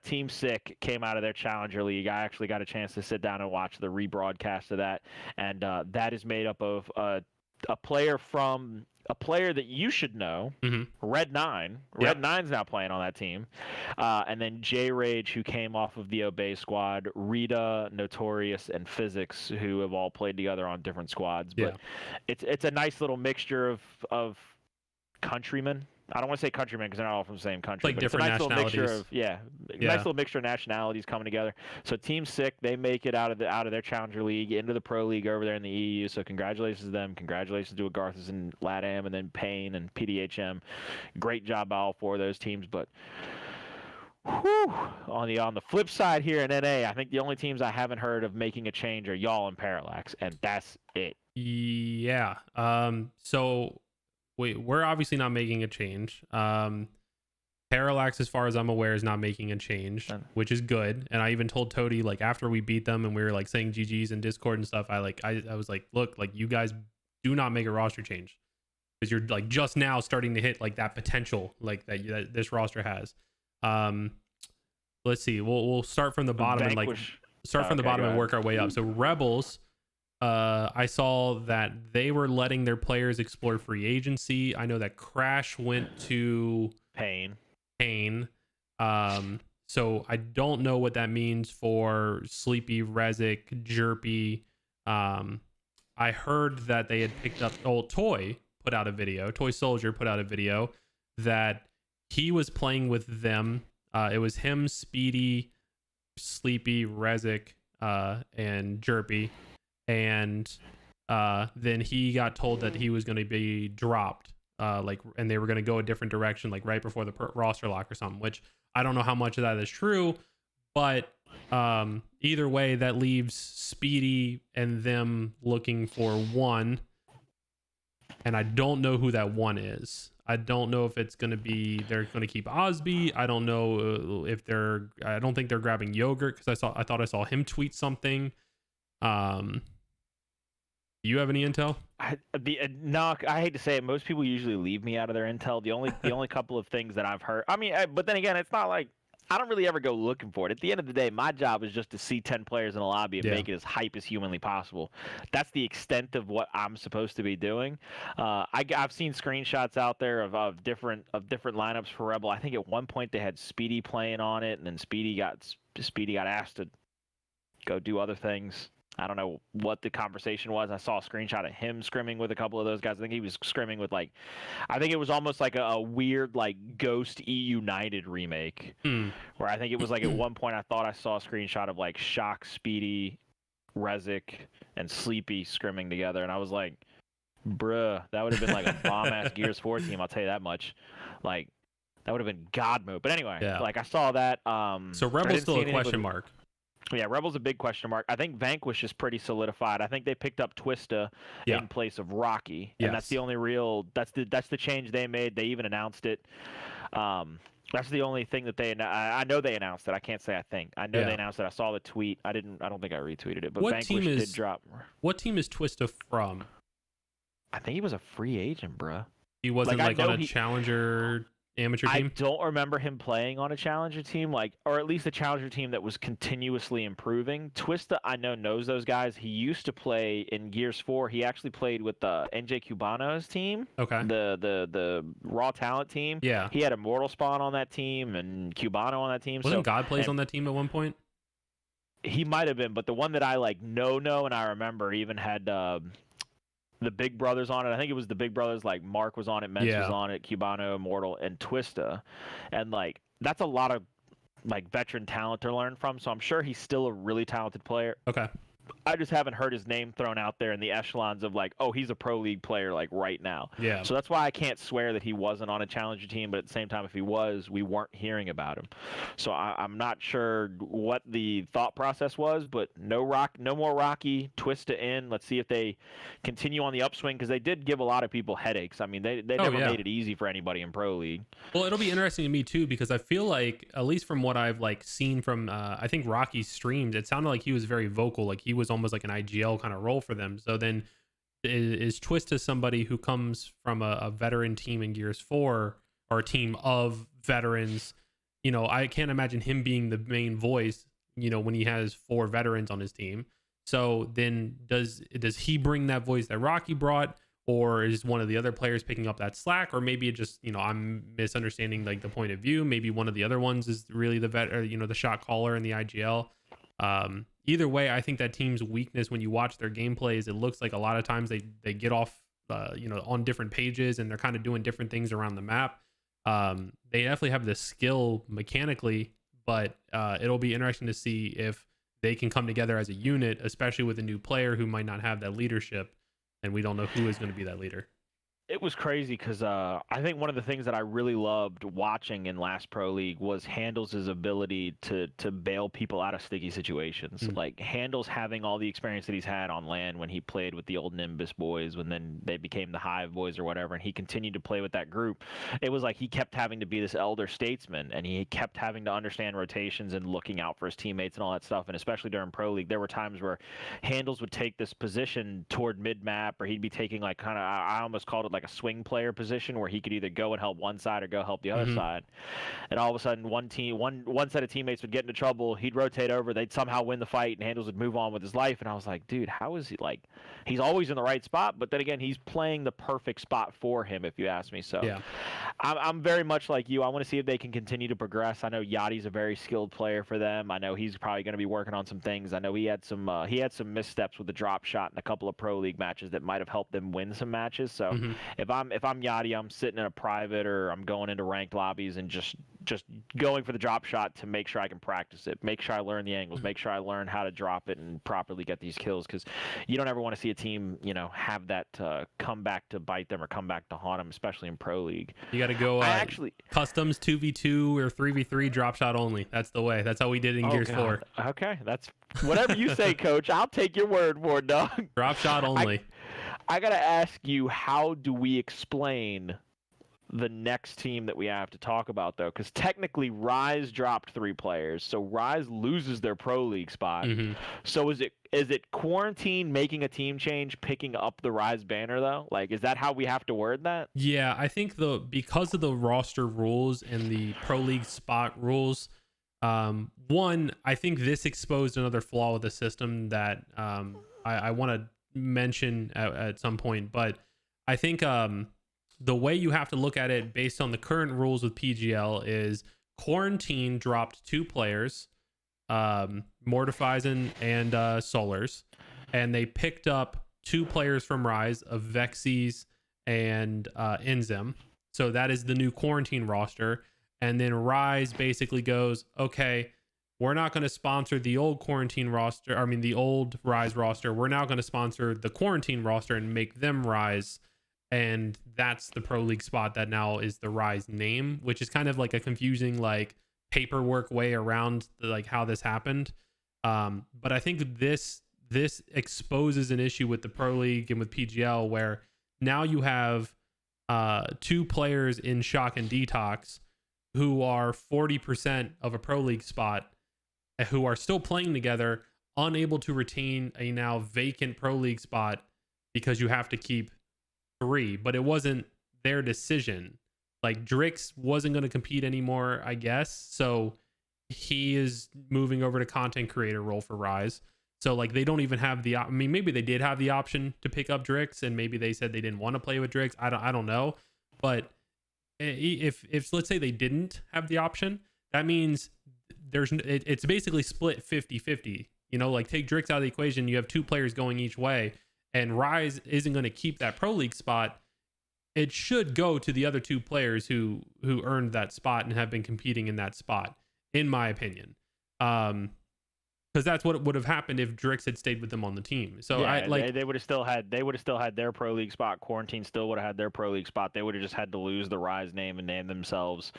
Speaker 2: Team Sick came out of their Challenger League. I actually got a chance to sit down and watch the rebroadcast of that, and that is made up of a player that you should know, Red 9. Red 9's now playing on that team. And then J Rage, who came off of the Obey squad, Rita, Notorious, and Physics, who have all played together on different squads. But it's a nice little mixture of countrymen. I don't want to say countrymen because they're not all from the same country.
Speaker 1: Like
Speaker 2: but
Speaker 1: different
Speaker 2: it's a nice
Speaker 1: nationalities.
Speaker 2: Nice little mixture of nationalities coming together. So Team Sick, they make it out of their Challenger League into the Pro League over there in the EU. So congratulations to them. Congratulations to Agarthas and LATAM, and then Pain and PDHM. Great job by all 4 of those teams. But on the flip side here in NA, I think the only teams I haven't heard of making a change are y'all and Parallax, and that's it.
Speaker 1: Yeah. So we're obviously not making a change. Parallax, as far as I'm aware, is not making a change, which is good. And I even told Toady, like, after we beat them and we were like saying GGs in Discord and stuff, I was like, look, like, you guys do not make a roster change, because you're like just now starting to hit like that potential like that this roster has. Let's see. We'll start from the bottom and like start from the bottom and work our way up. So Rebels, I saw that they were letting their players explore free agency. I know that Crash went to
Speaker 2: Pain.
Speaker 1: Kane. So I don't know what that means for Sleepy, Rezik, Jerpy. I heard that they had picked up Toy put out a video. Toy Soldier put out a video that he was playing with them. It was him, Speedy, Sleepy, Rezik, and Jerpy. And then he got told that he was going to be dropped. And they were going to go a different direction, like right before the roster lock or something, which I don't know how much of that is true, but either way, that leaves Speedy and them looking for one, and I don't know who that one is. I don't know if it's going to be they're going to keep Osby. I don't know if I don't think they're grabbing Yogurt because I thought I saw him tweet something. Do you have any intel?
Speaker 2: No, I hate to say it. Most people usually leave me out of their intel. The only couple of things that I've heard. I mean, but then again, it's not like I don't really ever go looking for it. At the end of the day, my job is just to see 10 players in a lobby and make it as hype as humanly possible. That's the extent of what I'm supposed to be doing. I've seen screenshots out there of different lineups for Rebel. I think at one point they had Speedy playing on it, and then Speedy got asked to go do other things. I don't know what the conversation was. I saw a screenshot of him scrimming with a couple of those guys. I think he was scrimming with I think it was almost like a weird Ghost E United remake, where I think it was at one point I thought I saw a screenshot of Shock, Speedy, Rezik, and Sleepy scrimming together, and I was like, bruh, that would have been a bomb-ass Gears 4 team, I'll tell you that much. That would have been God mode. But anyway, I saw that.
Speaker 1: So Rebel's still a question mark.
Speaker 2: Yeah, Rebel's a big question mark. I think Vanquish is pretty solidified. I think they picked up Twista in place of Rocky, and that's the only real. That's the change they made. They even announced it. That's the only thing that I know they announced it. I can't say I think. I know they announced it. I saw the tweet. I don't think I retweeted it. But Vanquish did drop.
Speaker 1: What team is Twista from?
Speaker 2: I think he was a free agent, bruh.
Speaker 1: He wasn't on a challenger amateur team?
Speaker 2: I don't remember him playing on a challenger team, or at least a challenger team that was continuously improving. Twista, I know, knows those guys. He used to play in Gears 4. He actually played with the NJ Cubano's team.
Speaker 1: Okay.
Speaker 2: The Raw Talent team.
Speaker 1: Yeah.
Speaker 2: He had Immortal Spawn on that team and Cubano on that team.
Speaker 1: Wasn't God Plays on that team at one point?
Speaker 2: He might have been, but the one that I know and I remember even had the Big Brothers on it. I think it was the Big Brothers. Mark was on it, Mens was on it, Cubano, Immortal, and Twista. And that's a lot of veteran talent to learn from. So I'm sure he's still a really talented player.
Speaker 1: Okay.
Speaker 2: I just haven't heard his name thrown out there in the echelons of oh, he's a pro league player right now.
Speaker 1: Yeah.
Speaker 2: So that's why I can't swear that he wasn't on a challenger team, but at the same time, if he was, we weren't hearing about him. So I'm not sure what the thought process was, but no more Rocky, Twista in. Let's see if they continue on the upswing, because they did give a lot of people headaches. I mean, they never made it easy for anybody in pro league. Well,
Speaker 1: it'll be interesting to me too, because I feel like, at least from what I've seen from I think Rocky's streams, it sounded like he was very vocal. He was almost like an IGL kind of role for them. So then is Twista somebody who comes from a veteran team in Gears 4, or a team of veterans? I can't imagine him being the main voice, when he has 4 veterans on his team. So then does he bring that voice that Rocky brought, or is one of the other players picking up that slack? Or maybe it just, I'm misunderstanding the point of view. Maybe one of the other ones is really the the shot caller in the IGL. Either way, I think that team's weakness when you watch their gameplay is it looks like a lot of times they get off, on different pages, and they're kind of doing different things around the map. They definitely have the skill mechanically, but it'll be interesting to see if they can come together as a unit, especially with a new player who might not have that leadership, and we don't know who is going to be that leader.
Speaker 2: It was crazy because I think one of the things that I really loved watching in last Pro League was Handles' ability to bail people out of sticky situations. Handles having all the experience that he's had on LAN when he played with the old Nimbus boys, when then they became the Hive boys or whatever, and he continued to play with that group. It was he kept having to be this elder statesman, and he kept having to understand rotations and looking out for his teammates and all that stuff. And especially during Pro League, there were times where Handles would take this position toward mid-map, or he'd be taking I almost called it like a swing player position where he could either go and help one side or go help the other side. And all of a sudden, one set of teammates would get into trouble. He'd rotate over. They'd somehow win the fight, and Handles would move on with his life. And I was like, dude, how is he like? He's always in the right spot, but then again, he's playing the perfect spot for him, if you ask me. So,
Speaker 1: Yeah.
Speaker 2: I'm very much like you. I want to see if they can continue to progress. I know Yachty's a very skilled player for them. I know he's probably going to be working on some things. I know he had some missteps with the drop shot in a couple of pro league matches that might have helped them win some matches. So if I'm Yachty, I'm sitting in a private or I'm going into ranked lobbies and just going for the drop shot to make sure I can practice it, make sure I learn the angles, make sure I learn how to drop it and properly get these kills, because you don't ever want to see a team, have that come back to bite them or come back to haunt them, especially in pro league.
Speaker 1: You got to go customs 2v2 or 3v3 drop shot only. That's the way. That's how we did it in Gears 4.
Speaker 2: Okay, that's whatever you say, Coach. I'll take your word for it, dog.
Speaker 1: Drop shot only.
Speaker 2: I got to ask you, how do we explain the next team that we have to talk about, though? Because technically Rise dropped 3 players, so Rise loses their pro league spot. So is it Quarantine making a team change, picking up the Rise banner, though? Like, is that how we have to word that?
Speaker 1: Yeah, I think because of the roster rules and the pro league spot rules, one, I think this exposed another flaw with the system that I want to mention at some point, but I think the way you have to look at it based on the current rules with PGL is Quarantine dropped 2 players, Mortifizen and Solars, and they picked up 2 players from Rise of Vexes and Inzem. So that is the new Quarantine roster. And then Rise basically goes, okay, we're not going to sponsor the old Quarantine roster. I mean, the old Rise roster. We're now going to sponsor the Quarantine roster and make them Rise. And that's the pro league spot that now is the Rise name, which is kind of like a confusing like paperwork way around like how this happened. But I think this exposes an issue with the pro league and with PGL, where now you have 2 players in Shock and Detox who are 40% of a pro league spot, who are still playing together, unable to retain a now vacant pro league spot because you have to keep 3, but it wasn't their decision. Like Drix wasn't going to compete anymore, I guess. So he is moving over to content creator role for Rise. So like they don't even have I mean, maybe they did have the option to pick up Drix, and maybe they said they didn't want to play with Drix. I don't know. But if let's say they didn't have the option, that means it's basically split 50-50. Like take Drix out of the equation, you have 2 players going each way, and Rise isn't going to keep that pro league spot. It should go to the other 2 players who earned that spot and have been competing in that spot, in my opinion. Because that's what would have happened if Drix had stayed with them on the team. So
Speaker 2: yeah, they would have still had their pro league spot. Quarantine still would have had their pro league spot. They would have just had to lose the Rise name and name themselves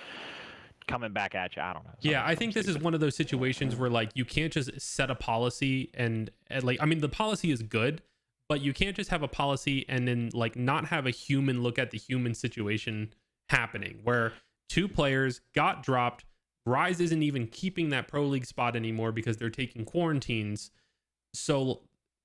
Speaker 2: coming back at you. I don't know.
Speaker 1: Yeah, I think this is one of those situations where like you can't just set a policy and like, I mean, the policy is good, but you can't just have a policy and then like not have a human look at the human situation happening, where 2 players got dropped. Rise isn't even keeping that pro league spot anymore because they're taking quarantines. So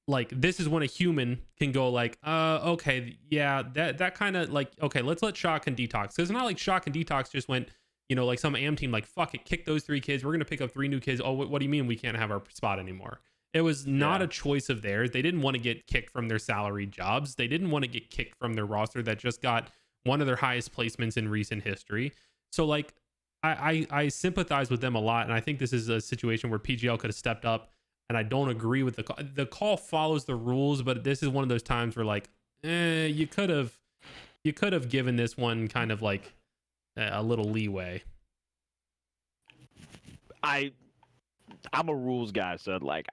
Speaker 1: like this is when a human can go like, okay, yeah, that kind of like, okay, let's let Shock and Detox. Because it's not like Shock and Detox just went, like some AM team like, fuck it, kick those 3 kids. We're going to pick up 3 new kids. Oh, what do you mean we can't have our spot anymore? It was not a choice of theirs. They didn't want to get kicked from their salaried jobs. They didn't want to get kicked from their roster that just got one of their highest placements in recent history. So like, I sympathize with them a lot, and I think this is a situation where PGL could have stepped up, and I don't agree with the call. The call follows the rules, but this is one of those times where like, you could have given this one kind of like a little leeway.
Speaker 2: I'm a rules guy, so like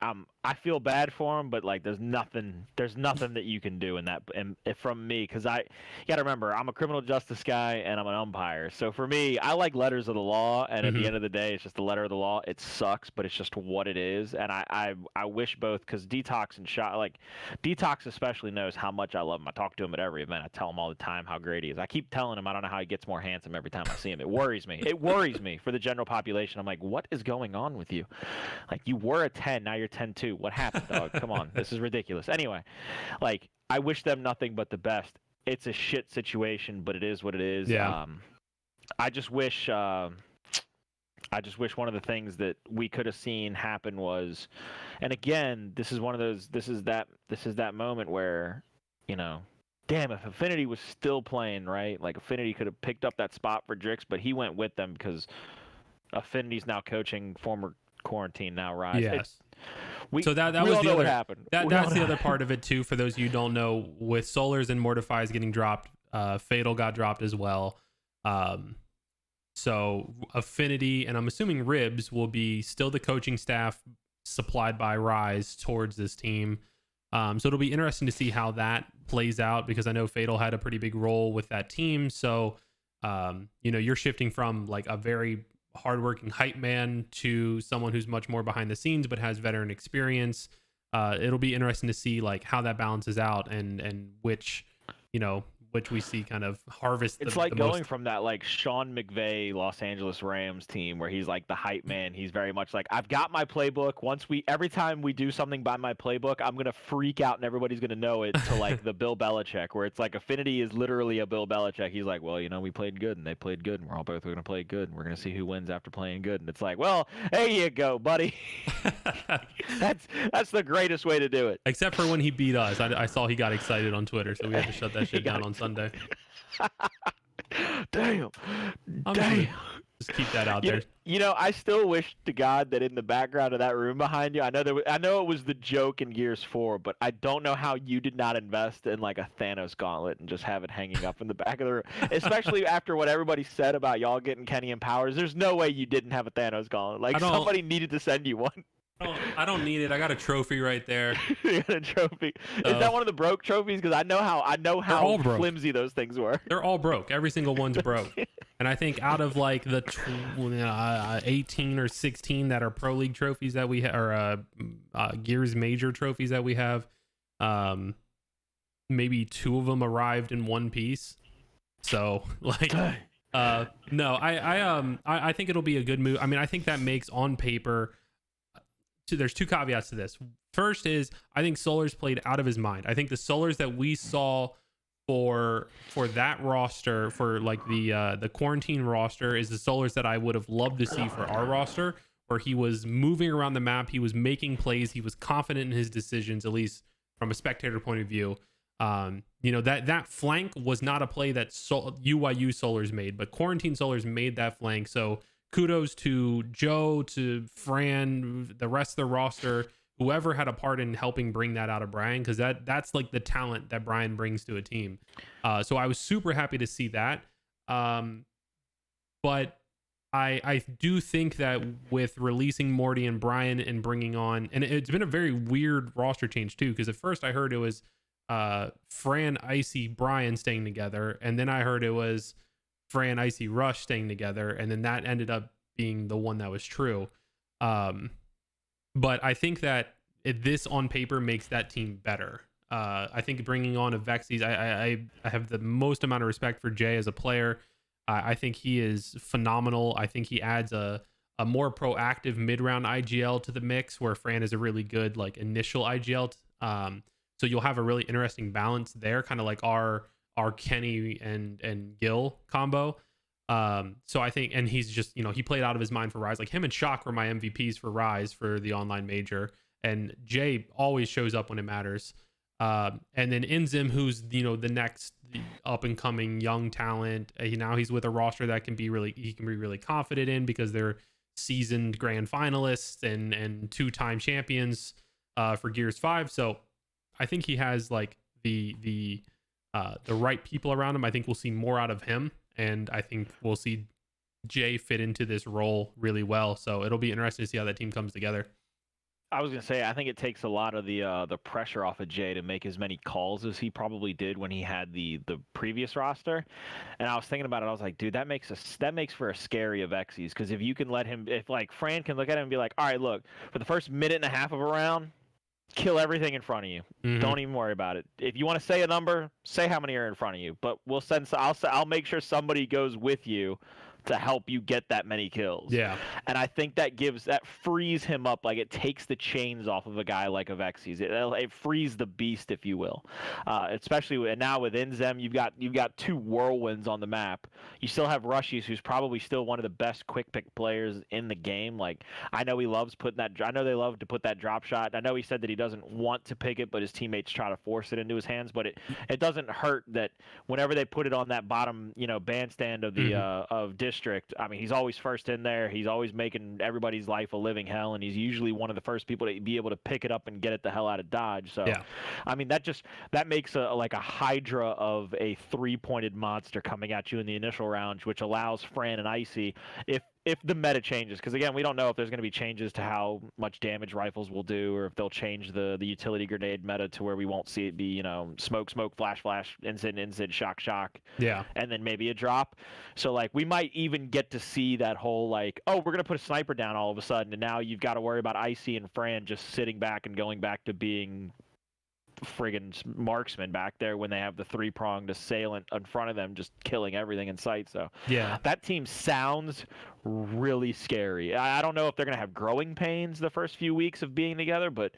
Speaker 2: I feel bad for him, but like there's nothing that you can do in that and from me, because you got to remember I'm a criminal justice guy and I'm an umpire. So for me, I like letters of the law, and at the end of the day, it's just the letter of the law. It sucks, but it's just what it is. And I wish both, because Detox and Shot, like Detox especially knows how much I love him. I talk to him at every event. I tell him all the time how great he is. I keep telling him I don't know how he gets more handsome every time I see him. It worries me. It worries me for the general population. I'm like, what is going on with you? Like, you were a 10, now you're 10-2. What happened, dog? Come on, this is ridiculous. Anyway, like, I wish them nothing but the best. it's a shit situation, but it is what it is.
Speaker 1: Yeah.
Speaker 2: I just wish one of the things that we could have seen happen was, and again, this is one of those, this is that moment where, you know, damn, if Affinity was still playing, right? Like Affinity could have picked up that spot for Drix, but he went with them because Affinity's now coaching former Quarantine, now Rise.
Speaker 1: Yes.
Speaker 2: We
Speaker 1: So that
Speaker 2: we
Speaker 1: was
Speaker 2: all
Speaker 1: the
Speaker 2: know
Speaker 1: other
Speaker 2: what happened.
Speaker 1: that's the other part of it too. For those of you who don't know, with Solars and Mortifies getting dropped, Fatal got dropped as well. So Affinity and I'm assuming Ribs will be still the coaching staff supplied by Rise towards this team. So it'll be interesting to see how that plays out because I know Fatal had a pretty big role with that team. So you're shifting from like a very hardworking hype man to someone who's much more behind the scenes but has veteran experience. It'll be interesting to see like how that balances out and which we see kind of harvest.
Speaker 2: It's like going from that like Sean McVay Los Angeles Rams team where he's like the hype man. He's very much like, I've got my playbook. Every time we do something by my playbook, I'm gonna freak out and everybody's gonna know it. To like the Bill Belichick, where it's like Affinity is literally a Bill Belichick. He's like, well, we played good and they played good and we're all both gonna play good and we're gonna see who wins after playing good. And it's like, well, there you go, buddy. That's the greatest way to do it.
Speaker 1: Except for when he beat us. I saw he got excited on Twitter, so we had to shut that shit down on Sunday.
Speaker 2: Damn.
Speaker 1: Just keep that out there.
Speaker 2: I still wish to God that in the background of that room behind you, I know it was the joke in Gears 4, but I don't know how you did not invest in like a Thanos gauntlet and just have it hanging up in the back of the room. Especially after what everybody said about y'all getting Kenny and Powers. There's no way you didn't have a Thanos gauntlet. Like somebody needed to send you one.
Speaker 1: I don't need it. I got a trophy right there.
Speaker 2: You got a trophy. Is that one of the broke trophies? Because I know how flimsy those things were.
Speaker 1: They're all broke. Every single one's broke. And I think out of like the 18 or 16 that are Pro League trophies that we have, or Gears Major trophies that we have, maybe 2 of them arrived in one piece. So like, no, I think it'll be a good move. I mean, I think that makes on paper. So there's 2 caveats to this. First is I think Solar's played out of his mind. I think the Solars that we saw for that roster, for like the quarantine roster, is the Solars that I would have loved to see for our roster, where he was moving around the map, he was making plays, he was confident in his decisions, at least from a spectator point of view. That flank was not a play that UYU Solars made, but quarantine Solars made that flank. So kudos to Joe, to Fran, the rest of the roster, whoever had a part in helping bring that out of Brian, because that's like the talent that Brian brings to a team. So I was super happy to see that. But I do think that with releasing Morty and Brian and bringing on, and it's been a very weird roster change too, because at first I heard it was Fran, Icy, Brian staying together, and then I heard it was Fran, Icy, Rush staying together, and then that ended up being the one that was true. But I think that this on paper makes that team better. I think bringing on a Vexies, I have the most amount of respect for Jay as a player. I think he is phenomenal. I think he adds a more proactive mid-round IGL to the mix, where Fran is a really good like initial IGL. So you'll have a really interesting balance there, kind of like our Kenny and Gil combo. So I think, and he's just, he played out of his mind for Rise. Like him and Shock were my MVPs for Rise for the online major, and Jay always shows up when it matters. And then Inzim, who's, the next up and coming young talent. Now he's with a roster that he can be really confident in, because they're seasoned grand finalists and 2-time champions, for Gears 5. So I think he has like the right people around him. I think we'll see more out of him, and I think we'll see Jay fit into this role really well. So it'll be interesting to see how that team comes together.
Speaker 2: I was gonna say, I think it takes a lot of the pressure off of Jay to make as many calls as he probably did when he had the previous roster. And I was thinking about it. I was like, dude, that makes for a scary Avexies, because if you can let him, if like Fran can look at him and be like, all right, look, for the first minute and a half of a round, kill everything in front of you. Mm-hmm. Don't even worry about it. If you want to say a number, say how many are in front of you. But I'll make sure somebody goes with you to help you get that many kills.
Speaker 1: Yeah.
Speaker 2: And I think that frees him up. Like, it takes the chains off of a guy like a Vexies. It frees the beast, if you will. Especially and now with Inzem, you've got two whirlwinds on the map. You still have Rushies, who's probably still one of the best quick pick players in the game. Like, I know he loves putting that. I know they love to put that drop shot. I know he said that he doesn't want to pick it, but his teammates try to force it into his hands. But it doesn't hurt that whenever they put it on that bottom, bandstand of the of district. I mean, he's always first in there. He's always making everybody's life a living hell, and he's usually one of the first people to be able to pick it up and get it the hell out of Dodge. So,
Speaker 1: yeah.
Speaker 2: I mean, that makes a hydra of a 3-pointed monster coming at you in the initial round, which allows Fran and Icy, if the meta changes, because again, we don't know if there's going to be changes to how much damage rifles will do, or if they'll change the utility grenade meta to where we won't see it be, smoke, flash, instant, shock,
Speaker 1: Yeah.
Speaker 2: and then maybe a drop. So, like, we might even get to see that whole, like, oh, we're going to put a sniper down all of a sudden, and now you've got to worry about Icy and Fran just sitting back and going back to being friggin' marksman back there when they have the 3-pronged assailant in front of them just killing everything in sight. So
Speaker 1: yeah,
Speaker 2: that team sounds really scary. I don't know if they're gonna have growing pains the first few weeks of being together, but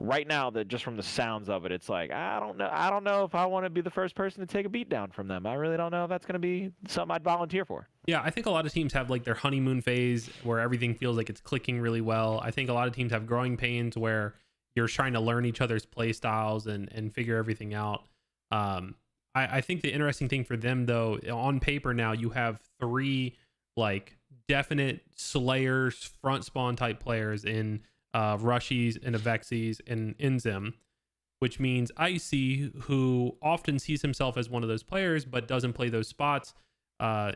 Speaker 2: right now, that just from the sounds of it, it's like, I don't know if I want to be the first person to take a beat down from them. I really don't know if that's gonna be something I'd volunteer for.
Speaker 1: Yeah, I think a lot of teams have like their honeymoon phase where everything feels like it's clicking really well. I think a lot of teams have growing pains where you're trying to learn each other's play styles and figure everything out. I think the interesting thing for them, though, on paper now, you have 3 like definite slayers, front spawn type players in Rushies and Avexies and Inzem, which means Icy, who often sees himself as one of those players but doesn't play those spots,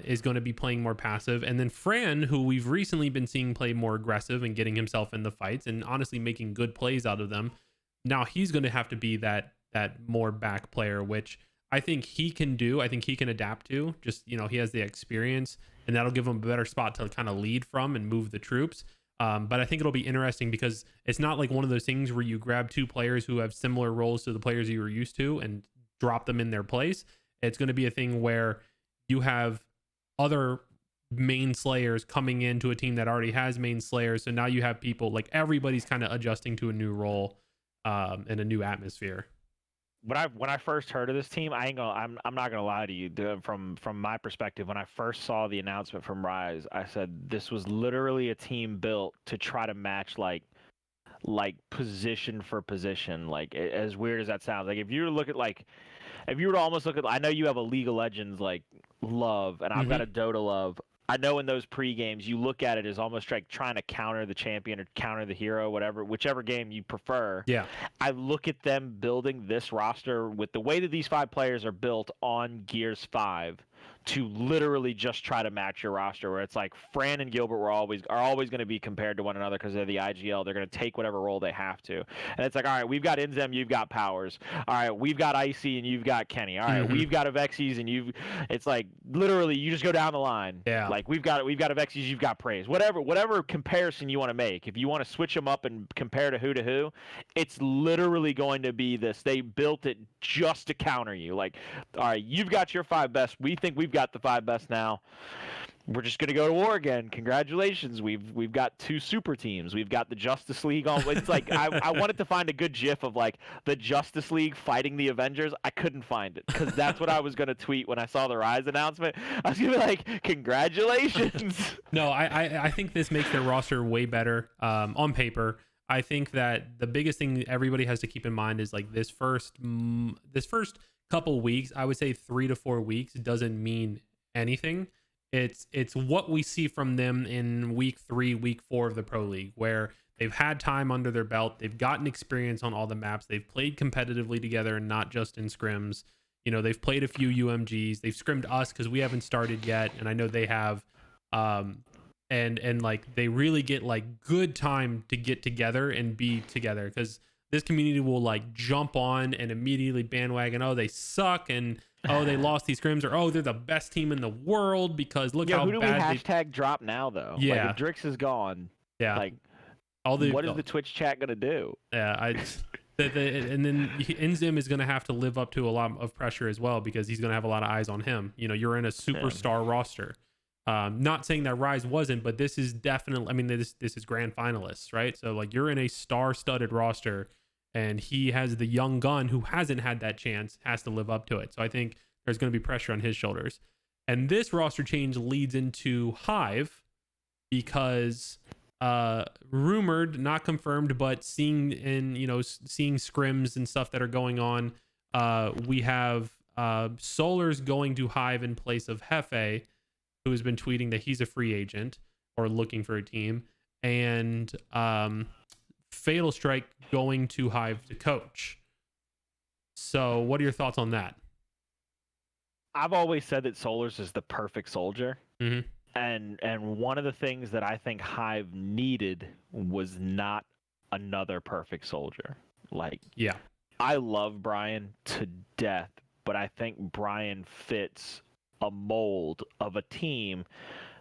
Speaker 1: is going to be playing more passive. And then Fran, who we've recently been seeing play more aggressive and getting himself in the fights and honestly making good plays out of them. Now he's going to have to be that more back player, which I think he can do. I think he can adapt to. Just, he has the experience, and that'll give him a better spot to kind of lead from and move the troops. But I think it'll be interesting because it's not like one of those things where you grab 2 players who have similar roles to the players you were used to and drop them in their place. It's going to be a thing where you have other main slayers coming into a team that already has main slayers. So now you have people like everybody's kind of adjusting to a new role and a new atmosphere.
Speaker 2: When I first heard of this team, I'm not gonna lie to you. From my perspective, when I first saw the announcement from Rise, I said this was literally a team built to try to match like position for position. Like, as weird as that sounds, like if you were to almost look at, I know you have a League of Legends like love, and I've got a Dota love. I know in those pre-games, you look at it as almost like trying to counter the champion or counter the hero, whichever game you prefer.
Speaker 1: Yeah.
Speaker 2: I look at them building this roster with the way that these 5 players are built on Gears 5 to literally just try to match your roster, where it's like Fran and Gilbert are always going to be compared to one another because they're the IGL. They're going to take whatever role they have to. And it's like, all right, we've got Inzem, you've got Powers. All right, we've got Icy and you've got Kenny. All right, we've got Avexies and it's like literally you just go down the line.
Speaker 1: Yeah.
Speaker 2: Like we've got Avexies, you've got Praise. Whatever comparison you want to make. If you want to switch them up and compare to who, it's literally going to be this. They built it just to counter you. Like, all right, you've got your 5 best. We think we've got the 5 best now. We're just going to go to war again. Congratulations. We've got 2 super teams. We've got the Justice League on. It's like I wanted to find a good gif of like the Justice League fighting the Avengers. I couldn't find it because that's what I was going to tweet when I saw the Rise announcement. I was going to be like, congratulations.
Speaker 1: No, I think this makes their roster way better on paper. I think that the biggest thing everybody has to keep in mind is like this first couple weeks, I would say 3 to 4 weeks, doesn't mean anything. It's what we see from them in week 3, week 4 of the Pro League, where they've had time under their belt, they've gotten experience on all the maps, they've played competitively together and not just in scrims. They've played a few UMGs, they've scrimmed us because we haven't started yet, and I know they have. And like they really get like good time to get together and be together, because this community will like jump on and immediately bandwagon, oh, they suck, and oh, they lost these scrims, or oh, they're the best team in the world because look how
Speaker 2: who do
Speaker 1: bad
Speaker 2: we hashtag drop now though?
Speaker 1: Yeah.
Speaker 2: Like, if Drix is gone, like what is the Twitch chat gonna do?
Speaker 1: Yeah, and then Inzem is going to have to live up to a lot of pressure as well, because he's going to have a lot of eyes on him. You're in a superstar roster. Not saying that Rise wasn't, but this is definitely. I mean, this is grand finalists, right? So like you're in a star-studded roster, and he has the young gun who hasn't had that chance, has to live up to it. So I think there's going to be pressure on his shoulders. And this roster change leads into Hive because rumored, not confirmed, but seeing scrims and stuff that are going on, we have Solar's going to Hive in place of Hefe, who has been tweeting that he's a free agent or looking for a team, and Fatal Strike going to Hive to coach. So what are your thoughts on that?
Speaker 2: I've always said that Solars is the perfect soldier.
Speaker 1: Mm-hmm.
Speaker 2: And one of the things that I think Hive needed was not another perfect soldier. Like,
Speaker 1: yeah,
Speaker 2: I love Brian to death, but I think Brian fits a mold of a team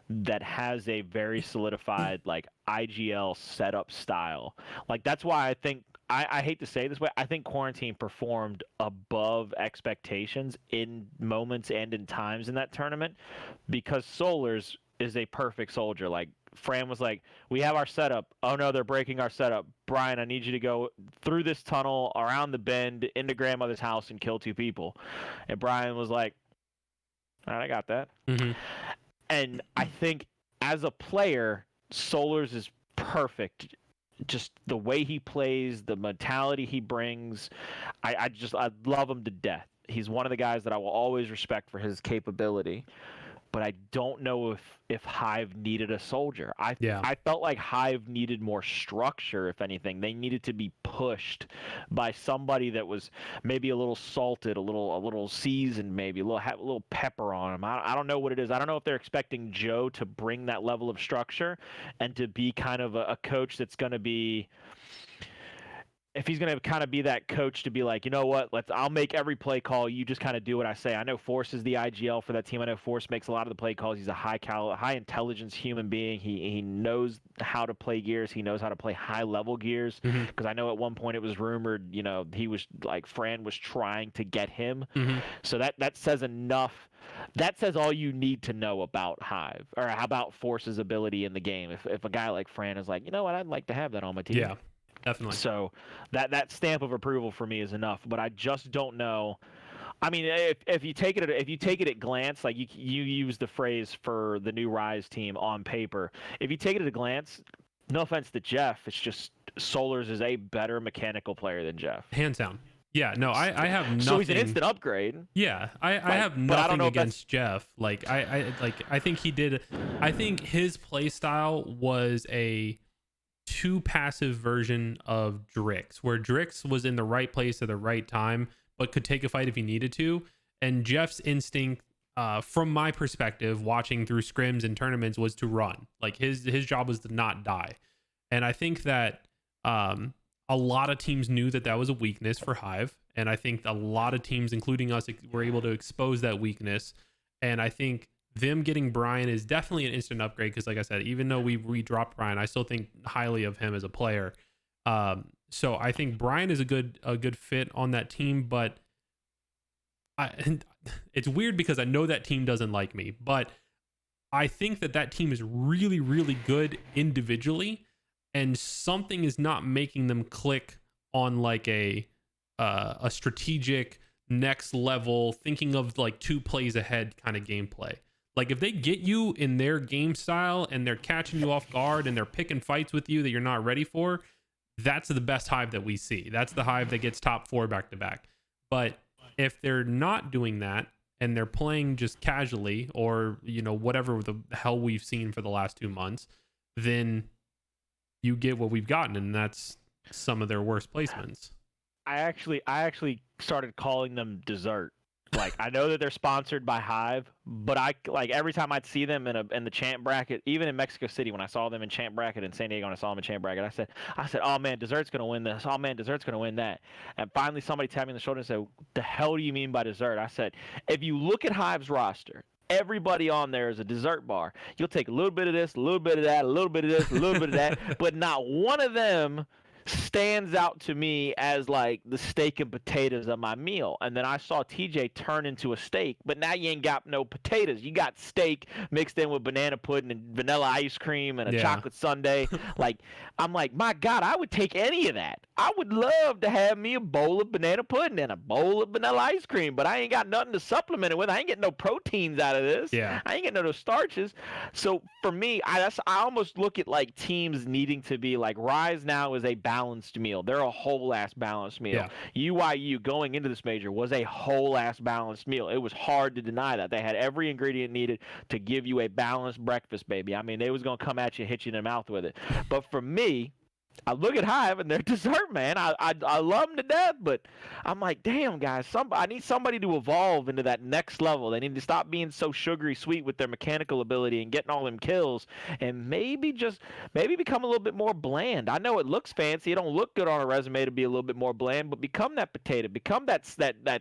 Speaker 2: that has a very solidified like IGL setup style. Like that's why I think I hate to say it this way, I think Quarantine performed above expectations in moments and in times in that tournament because Solars is a perfect soldier. Like Fran was like, we have our setup. Oh no, they're breaking our setup. Brian, I need you to go through this tunnel, around the bend, into grandmother's house and kill 2 people. And Brian was like, all right, I got that.
Speaker 1: Mm-hmm.
Speaker 2: And I think as a player, Solars is perfect. Just the way he plays, the mentality he brings, I love him to death. He's one of the guys that I will always respect for his capability. But I don't know if Hive needed a soldier. I felt like Hive needed more structure, if anything. They needed to be pushed by somebody that was maybe a little salted, a little seasoned, maybe a little pepper on them. I don't know what it is. I don't know if they're expecting Joe to bring that level of structure and to be kind of a coach that's going to be. If he's going to kind of be that coach to be like, you know what, I'll make every play call. You just kind of do what I say. I know Force is the IGL for that team. I know Force makes a lot of the play calls. He's a high intelligence human being. He knows how to play gears. He knows how to play high level gears. Because I know at one point it was rumored, he was like Fran was trying to get him. So that says enough. That says all you need to know about Hive or about Force's ability in the game. If a guy like Fran is like, you know what, I'd like to have that on my team.
Speaker 1: Yeah. Definitely.
Speaker 2: So that stamp of approval for me is enough, but I just don't know. I mean, if you take it at glance, like you use the phrase for the new Rise team on paper. If you take it at a glance, no offense to Jeff, it's just Solars is a better mechanical player than Jeff.
Speaker 1: Hands down. Yeah, no, I have nothing.
Speaker 2: So he's an instant upgrade.
Speaker 1: Yeah, I have nothing against Jeff. Like I think he did. I think his play style was a too passive version of Drix, where Drix was in the right place at the right time, but could take a fight if he needed to. And Jeff's instinct, from my perspective, watching through scrims and tournaments, was to run. Like his job was to not die. And I think that a lot of teams knew that was a weakness for Hive. And I think a lot of teams, including us, were able to expose that weakness. And I think them getting Brian is definitely an instant upgrade because, like I said, even though we dropped Brian, I still think highly of him as a player. So I think Brian is a good fit on that team, but it's weird because I know that team doesn't like me, but I think that team is really, really good individually, and something is not making them click on like a strategic next level, thinking of like 2 plays ahead kind of gameplay. Like if they get you in their game style and they're catching you off guard and they're picking fights with you that you're not ready for, that's the best Hive that we see. That's the Hive that gets top 4 back to back. But if they're not doing that and they're playing just casually or, whatever the hell we've seen for the last 2 months, then you get what we've gotten, and that's some of their worst placements.
Speaker 2: I actually started calling them dessert. Like I know that they're sponsored by Hive, but I like every time I'd see them in the champ bracket, even in Mexico City when I saw them in champ bracket in San Diego and I saw them in champ bracket, I said, oh man, Dessert's gonna win this. Oh man, Dessert's gonna win that. And finally somebody tapped me on the shoulder and said, the hell do you mean by Dessert? I said, if you look at Hive's roster, everybody on there is a dessert bar. You'll take a little bit of this, a little bit of that, a little bit of this, a little bit of that, but not one of them stands out to me as like the steak and potatoes of my meal. And then I saw TJ turn into a steak, but now you ain't got no potatoes. You got steak mixed in with banana pudding and vanilla ice cream and a
Speaker 1: Yeah.
Speaker 2: chocolate sundae. Like, I'm like, my God, I would take any of that. I would love to have me a bowl of banana pudding and a bowl of vanilla ice cream, but I ain't got nothing to supplement it with. I ain't getting no proteins out of this.
Speaker 1: Yeah.
Speaker 2: I ain't getting no starches. So for me, I almost look at like teams needing to be like Rise now is a balanced meal. They're a whole ass balanced meal.
Speaker 1: Yeah.
Speaker 2: UYU going into this major was a whole ass balanced meal. It was hard to deny that. They had every ingredient needed to give you a balanced breakfast, baby. I mean, they was gonna come at you, hit you in the mouth with it. But for me, I look at Hive and their dessert, man. I love them to death, but I'm like, damn, guys, I need somebody to evolve into that next level. They need to stop being so sugary sweet with their mechanical ability and getting all them kills, and maybe become a little bit more bland. I know it looks fancy. It don't look good on a resume to be a little bit more bland, but become that potato, become that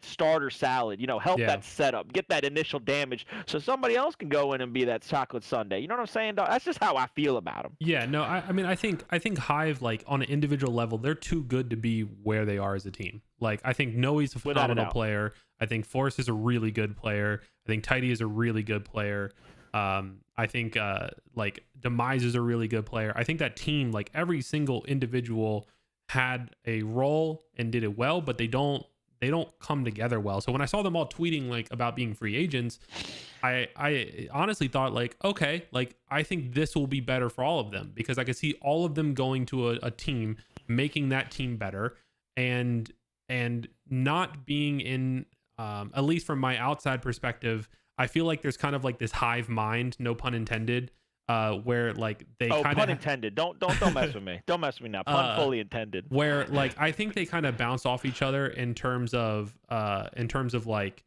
Speaker 2: starter salad. You know, help that setup, get that initial damage, so somebody else can go in and be that chocolate sundae. You know what I'm saying, dog? That's just how I feel about them.
Speaker 1: Yeah, no, I mean, I think Hive, like on an individual level, they're too good to be where they are as a team. Like, I think Noe's a phenomenal player. I think Forrest is a really good player. I think Tidy is a really good player. I think like Demise is a really good player. I think that team, like every single individual had a role and did it well, but they don't come together well. So when I saw them all tweeting like about being free agents, I honestly thought like, okay, like I think this will be better for all of them, because I could see all of them going to a team, making that team better, and not being in, at least from my outside perspective, I feel like there's kind of like this hive mind, no pun intended, where like they kind of
Speaker 2: pun intended. Don't mess with me. Don't mess with me now. Pun fully intended.
Speaker 1: Where like I think they kind of bounce off each other in terms of like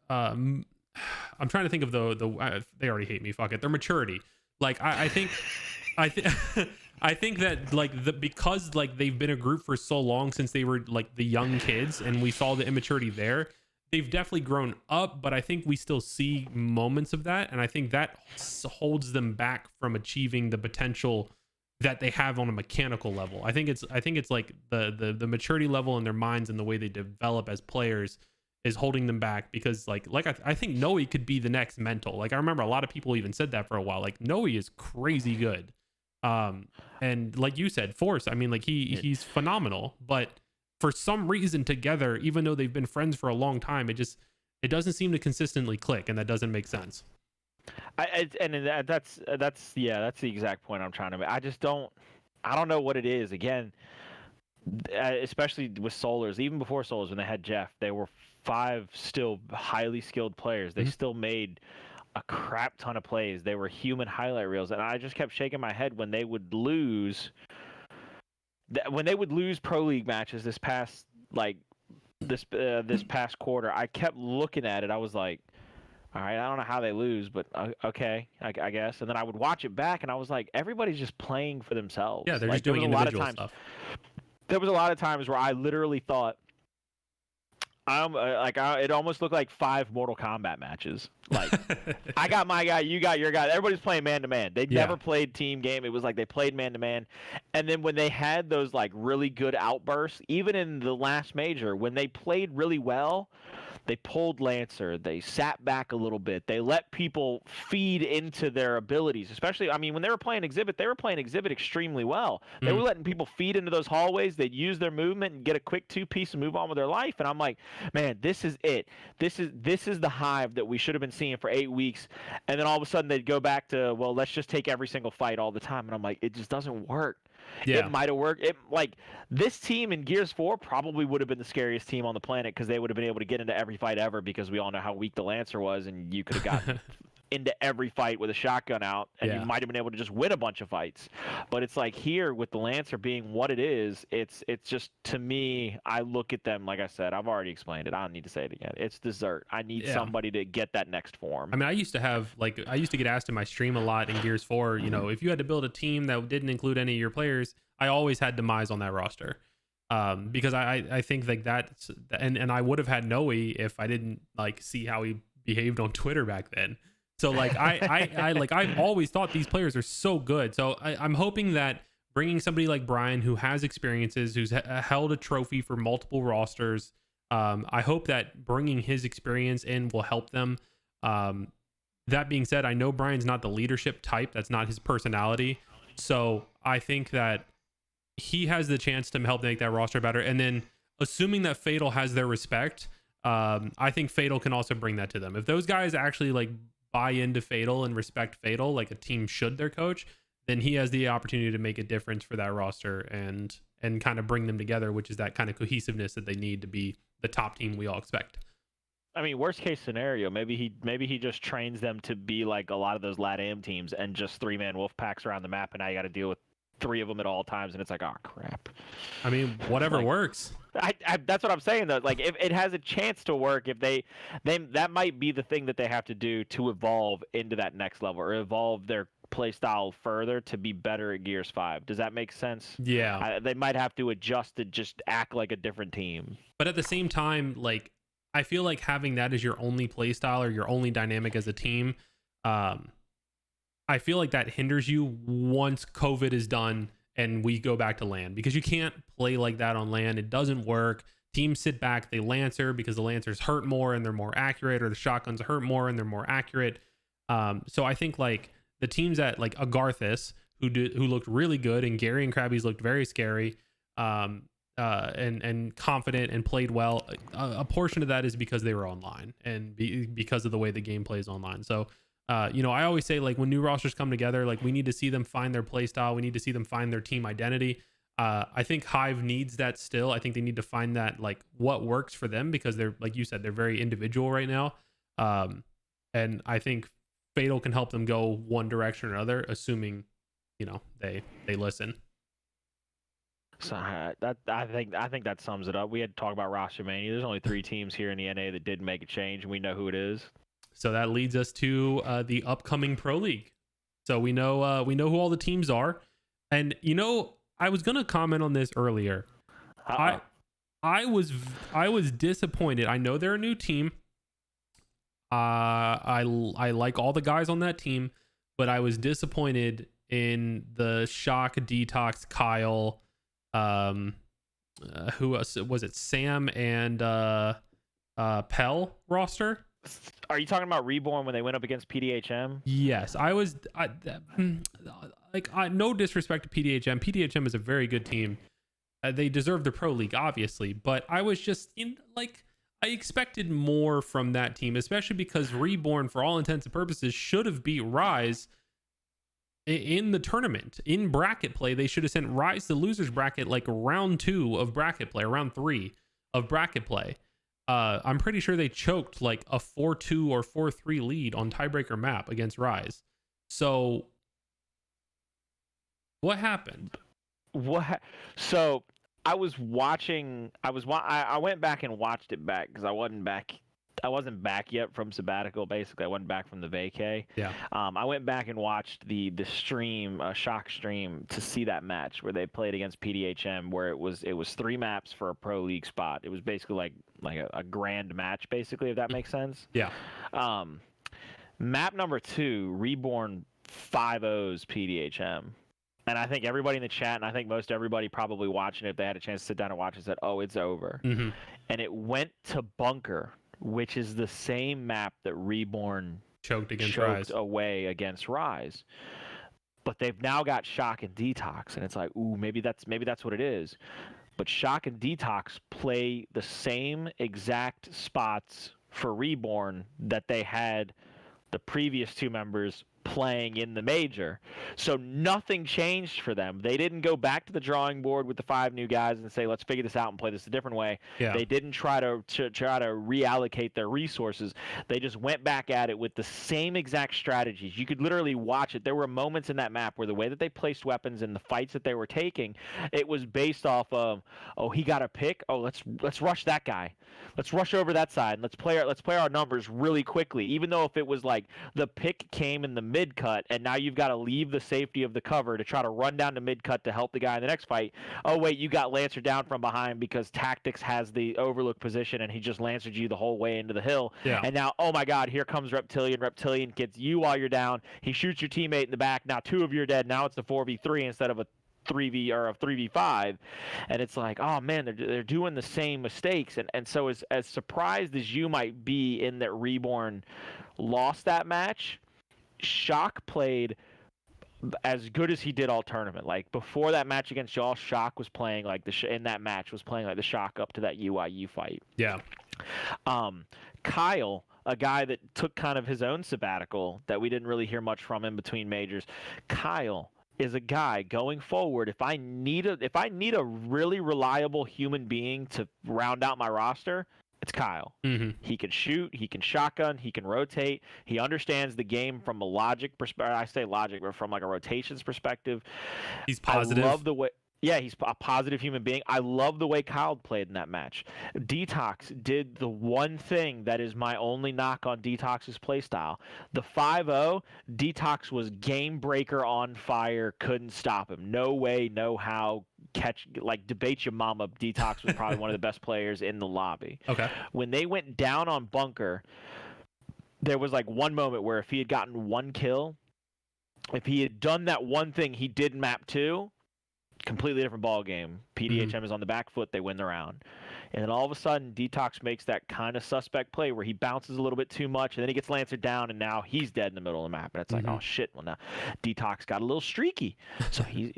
Speaker 1: I'm trying to think of the they already hate me. Fuck it. Their maturity. Like I think I think that like because like they've been a group for so long since they were like the young kids, and we saw the immaturity there. They've definitely grown up, but I think we still see moments of that, and I think that holds them back from achieving the potential that they have on a mechanical level. I think it's like the maturity level in their minds and the way they develop as players is holding them back, because I think Noe could be the next Mental. Like I remember a lot of people even said that for a while. Like Noe is crazy good. And like you said, Force, I mean, like he's phenomenal, but for some reason together, even though they've been friends for a long time, it doesn't seem to consistently click, and that doesn't make sense.
Speaker 2: That's the exact point I'm trying to make. I don't know what it is. Again, especially with Solars, even before Solars, when they had Jeff, they were 5 still highly skilled players. They still made a crap ton of plays. They were human highlight reels, and I just kept shaking my head when they would lose. When they would lose pro league matches this past past quarter, I kept looking at it. I was like, all right, I don't know how they lose, but okay, I guess. And then I would watch it back, and I was like, everybody's just playing for themselves.
Speaker 1: Yeah, they're just doing individual stuff.
Speaker 2: There was a lot of times where I literally thought, it almost looked like 5 Mortal Kombat matches. Like, I got my guy, you got your guy. Everybody's playing man-to-man. They never played team game. It was like they played man-to-man. And then when they had those, like, really good outbursts, even in the last major, when they played really well, they pulled Lancer. They sat back a little bit. They let people feed into their abilities. Especially, I mean, when they were playing Exhibit, extremely well. They were letting people feed into those hallways. They'd use their movement and get a quick 2-piece and move on with their life. And I'm like, man, this is it. This is the hive that we should have been seeing for 8 weeks. And then all of a sudden they'd go back to, well, let's just take every single fight all the time. And I'm like, it just doesn't work.
Speaker 1: Yeah.
Speaker 2: It might have worked. This team in Gears 4 probably would have been the scariest team on the planet, because they would have been able to get into every fight ever, because we all know how weak the Lancer was, and you could have gotten into every fight with a shotgun out, and you might have been able to just win a bunch of fights. But it's like here with the Lancer being what it is, it's just, to me, I look at them, like I said, I've already explained it. I don't need to say it again. It's dessert. I need somebody to get that next form.
Speaker 1: I mean, I used to get asked in my stream a lot in Gears 4, you know, if you had to build a team that didn't include any of your players, I always had Demise on that roster. Because I think like that's, and I would have had Noe if I didn't like see how he behaved on Twitter back then. So like I've always thought these players are so good. So I'm hoping that bringing somebody like Brian who has experiences, who's held a trophy for multiple rosters. I hope that bringing his experience in will help them. That being said, I know Brian's not the leadership type. That's not his personality. So I think that he has the chance to help make that roster better. And then assuming that Fatal has their respect, I think Fatal can also bring that to them. If those guys actually like buy into Fatal and respect Fatal, like a team should their coach, then he has the opportunity to make a difference for that roster and kind of bring them together, which is that kind of cohesiveness that they need to be the top team we all expect.
Speaker 2: I mean, worst case scenario, maybe he just trains them to be like a lot of those LATAM teams and just 3-man wolf packs around the map, and now you got to deal with 3 of them at all times, and it's like, oh crap.
Speaker 1: I mean, whatever
Speaker 2: like,
Speaker 1: works.
Speaker 2: That's what I'm saying though. Like, if it has a chance to work, if they that might be the thing that they have to do to evolve into that next level or evolve their play style further to be better at Gears 5. Does that make sense?
Speaker 1: Yeah.
Speaker 2: They might have to adjust to just act like a different team.
Speaker 1: But at the same time, like, I feel like having that as your only play style or your only dynamic as a team, I feel like that hinders you once COVID is done and we go back to LAN, because you can't play like that on LAN. It doesn't work. Teams sit back, they Lancer because the Lancers hurt more and they're more accurate, or the shotguns hurt more and they're more accurate. So I think like the teams that like Agarthus, who looked really good, and Gary and Krabby's looked very scary, and confident and played well. A portion of that is because they were online and because of the way the game plays online. So, I always say, like, when new rosters come together, like, we need to see them find their play style. We need to see them find their team identity. I think Hive needs that still. I think they need to find that, like, what works for them, because they're, like you said, they're very individual right now. And I think Fatal can help them go one direction or another, assuming, they listen.
Speaker 2: So I think that sums it up. We had to talk about ROSTERMANIA. There's only 3 teams here in the NA that did make a change, and we know who it is.
Speaker 1: So that leads us to the upcoming Pro League. So we know who all the teams are, and I was gonna comment on this earlier.
Speaker 2: Uh-oh.
Speaker 1: I was disappointed. I know they're a new team. I like all the guys on that team, but I was disappointed in the Shock, Detox, Kyle. Who else was it? Sam and Pell roster.
Speaker 2: Are you talking about Reborn when they went up against PDHM?
Speaker 1: Yes, no disrespect to PDHM. PDHM is a very good team. They deserve the Pro League, obviously, but I was just I expected more from that team, especially because Reborn, for all intents and purposes, should have beat Rise in the tournament. In bracket play, they should have sent Rise to losers bracket like round 2 of bracket play, or round 3 of bracket play. I'm pretty sure they choked like a 4-2 or 4-3 lead on tiebreaker map against Rise. So what happened?
Speaker 2: So I went back and watched it back because I wasn't back yet from sabbatical. Basically, I wasn't back from the vacay.
Speaker 1: Yeah.
Speaker 2: I went back and watched the stream, Shock stream, to see that match where they played against PDHM, where it was 3 maps for a Pro League spot. It was basically like a grand match, basically, if that makes sense.
Speaker 1: Yeah.
Speaker 2: Map number 2, Reborn 5-0s PDHM. And I think everybody in the chat, and I think most everybody probably watching it, if they had a chance to sit down and watch it, said, oh, it's over.
Speaker 1: Mm-hmm.
Speaker 2: And it went to Bunker, which is the same map that Reborn
Speaker 1: choked Rise
Speaker 2: away against Rise. But they've now got Shock and Detox, and it's like, ooh, maybe that's what it is. But Shock and Detox play the same exact spots for Reborn that they had the previous 2 members playing in the major. So nothing changed for them. They didn't go back to the drawing board with the 5 new guys and say, let's figure this out and play this a different way.
Speaker 1: Yeah.
Speaker 2: They didn't try to reallocate their resources. They just went back at it with the same exact strategies. You could literally watch it. There were moments in that map where the way that they placed weapons and the fights that they were taking, it was based off of, oh, he got a pick. Oh, let's rush that guy. Let's rush over that side and let's play our numbers really quickly. Even though if it was like the pick came in the mid cut and now you've got to leave the safety of the cover to try to run down to mid cut to help the guy in the next fight. Oh wait, you got Lancer down from behind because Tactics has the overlook position and he just Lancered you the whole way into the hill.
Speaker 1: Yeah.
Speaker 2: And now, oh my God, here comes Reptilian. Reptilian gets you while you're down. He shoots your teammate in the back. Now 2 of you are dead. Now it's a 4v3 instead of a 3v or a 3v5, and it's like, oh man, they're doing the same mistakes. And so as surprised as you might be in that Reborn lost that match, Shock played as good as he did all tournament. Like before that match against y'all, Shock was playing like in that match was playing like the Shock up to that UIU fight.
Speaker 1: Yeah.
Speaker 2: Kyle, a guy that took kind of his own sabbatical that we didn't really hear much from in between majors. Kyle is a guy going forward. If I need a really reliable human being to round out my roster, it's Kyle.
Speaker 1: Mm-hmm.
Speaker 2: He can shoot, he can shotgun, he can rotate. He understands the game from a logic perspective. I say logic, but from like a rotations perspective.
Speaker 1: He's positive.
Speaker 2: I love the way. Yeah, he's a positive human being. I love the way Kyle played in that match. Detox did the one thing that is my only knock on Detox's playstyle. The 5-0, Detox was game breaker on fire, couldn't stop him. No way, no how. Debate your mama. Detox was probably one of the best players in the lobby.
Speaker 1: Okay.
Speaker 2: When they went down on bunker, there was like one moment where if he had gotten one kill, if he had done that one thing he did in map 2, completely different ball game. PDHM is on the back foot. They win the round. And then all of a sudden, Detox makes that kind of suspect play where he bounces a little bit too much, and then he gets Lancer down, and now he's dead in the middle of the map. And it's like, oh, shit. Well, now Detox got a little streaky. So he's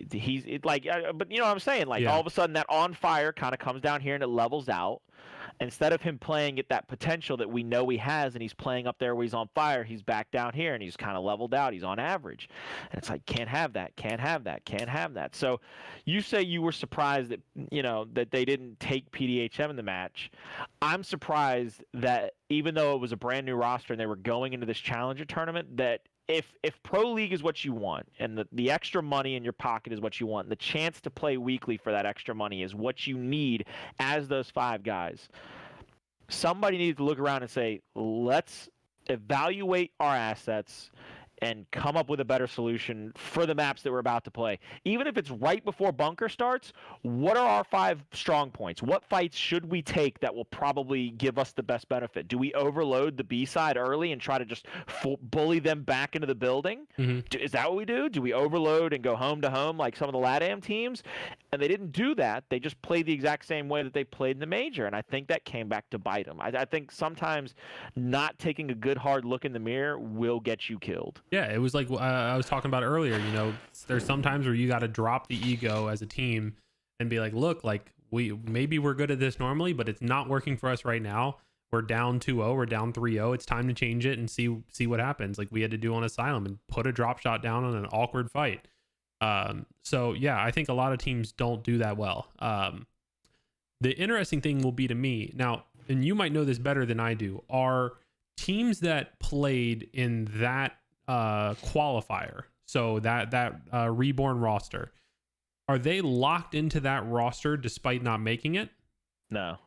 Speaker 2: like, but you know what I'm saying? Like, all of a sudden, that on fire kind of comes down here, and it levels out. Instead of him playing at that potential that we know he has, and he's playing up there where he's on fire, he's back down here, and he's kind of leveled out. He's on average. And it's like, can't have that, can't have that, can't have that. So you say you were surprised that, that they didn't take PDHM in the match. I'm surprised that even though it was a brand new roster and they were going into this Challenger tournament, that if Pro League is what you want and the extra money in your pocket is what you want, and the chance to play weekly for that extra money is what you need as those 5 guys, somebody needs to look around and say, let's evaluate our assets and come up with a better solution for the maps that we're about to play. Even if it's right before bunker starts, what are our 5 strong points? What fights should we take that will probably give us the best benefit? Do we overload the B side early and try to just bully them back into the building? Is that what we do? Do we overload and go home to home like some of the LATAM teams? And they didn't do that. They just played the exact same way that they played in the major. And I think that came back to bite them. I think sometimes not taking a good hard look in the mirror will get you killed.
Speaker 1: Yeah, it was like I was talking about earlier. There's some times where you got to drop the ego as a team and be like, look, like we're good at this normally, but it's not working for us right now. We're down 2-0, we're down 3-0. It's time to change it and see what happens. Like we had to do on Asylum and put a drop shot down on an awkward fight. So yeah, I think a lot of teams don't do that well. The interesting thing will be to me now, and you might know this better than I do, are teams that played in that qualifier, so that Reborn roster, are they locked into that roster despite not making it?
Speaker 2: No.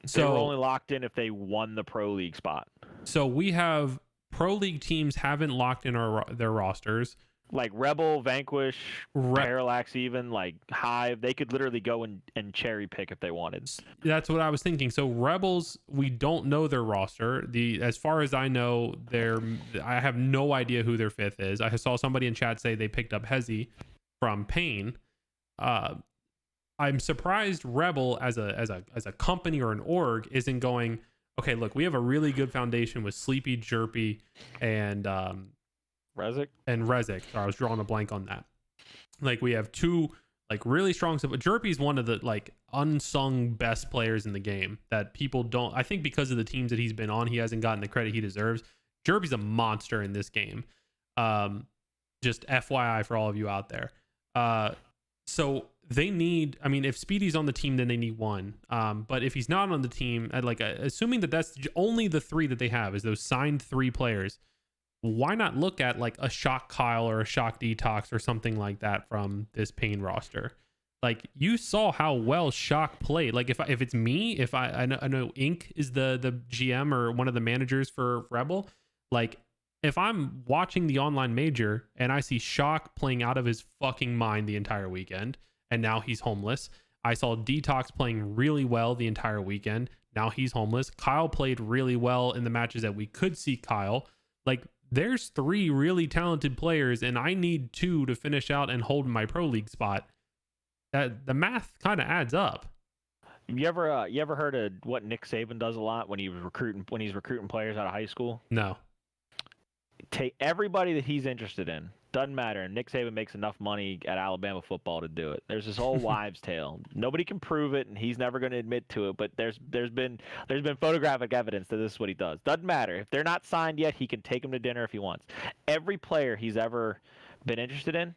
Speaker 1: So
Speaker 2: they were only locked in if they won the Pro League spot.
Speaker 1: So we have Pro League teams haven't locked in their rosters.
Speaker 2: Like Rebel, Vanquish, Parallax, even like Hive, they could literally go and cherry pick if they wanted.
Speaker 1: That's what I was thinking. So Rebels, we don't know their roster. As far as I know, I have no idea who their 5th is. I saw somebody in chat say they picked up Hezi from Pain. I'm surprised Rebel as a company or an org isn't going, okay, look, we have a really good foundation with Sleepy, Jerpy, and
Speaker 2: Rezik.
Speaker 1: Sorry, I was drawing a blank on that. Like we have 2 like really strong stuff. Jerpy's one of the like unsung best players in the game that people don't. I think because of the teams that he's been on, he hasn't gotten the credit he deserves. Jerpy's a monster in this game. Just FYI for all of you out there. So they need. I mean, if Speedy's on the team, then they need 1. But if he's not on the team, assuming that that's only the 3 that they have is those signed 3 players. Why not look at like a Shock Kyle or a Shock Detox or something like that from this Pain roster? Like you saw how well Shock played. Like if it's me, if I know Ink is the GM or one of the managers for Rebel. Like if I'm watching the online major and I see Shock playing out of his fucking mind the entire weekend, and now he's homeless. I saw Detox playing really well the entire weekend. Now he's homeless. Kyle played really well in the matches that we could see Kyle. Like there's 3 really talented players and I need 2 to finish out and hold my Pro League spot. that the math kind of adds up.
Speaker 2: You ever heard of what Nick Saban does a lot when he's recruiting players out of high school?
Speaker 1: No.
Speaker 2: Take everybody that he's interested in. Doesn't matter. And Nick Saban makes enough money at Alabama football to do it. There's this whole wives' tale. Nobody can prove it, and he's never going to admit to it. But there's been photographic evidence that this is what he does. Doesn't matter if they're not signed yet. He can take them to dinner if he wants. Every player he's ever been interested in,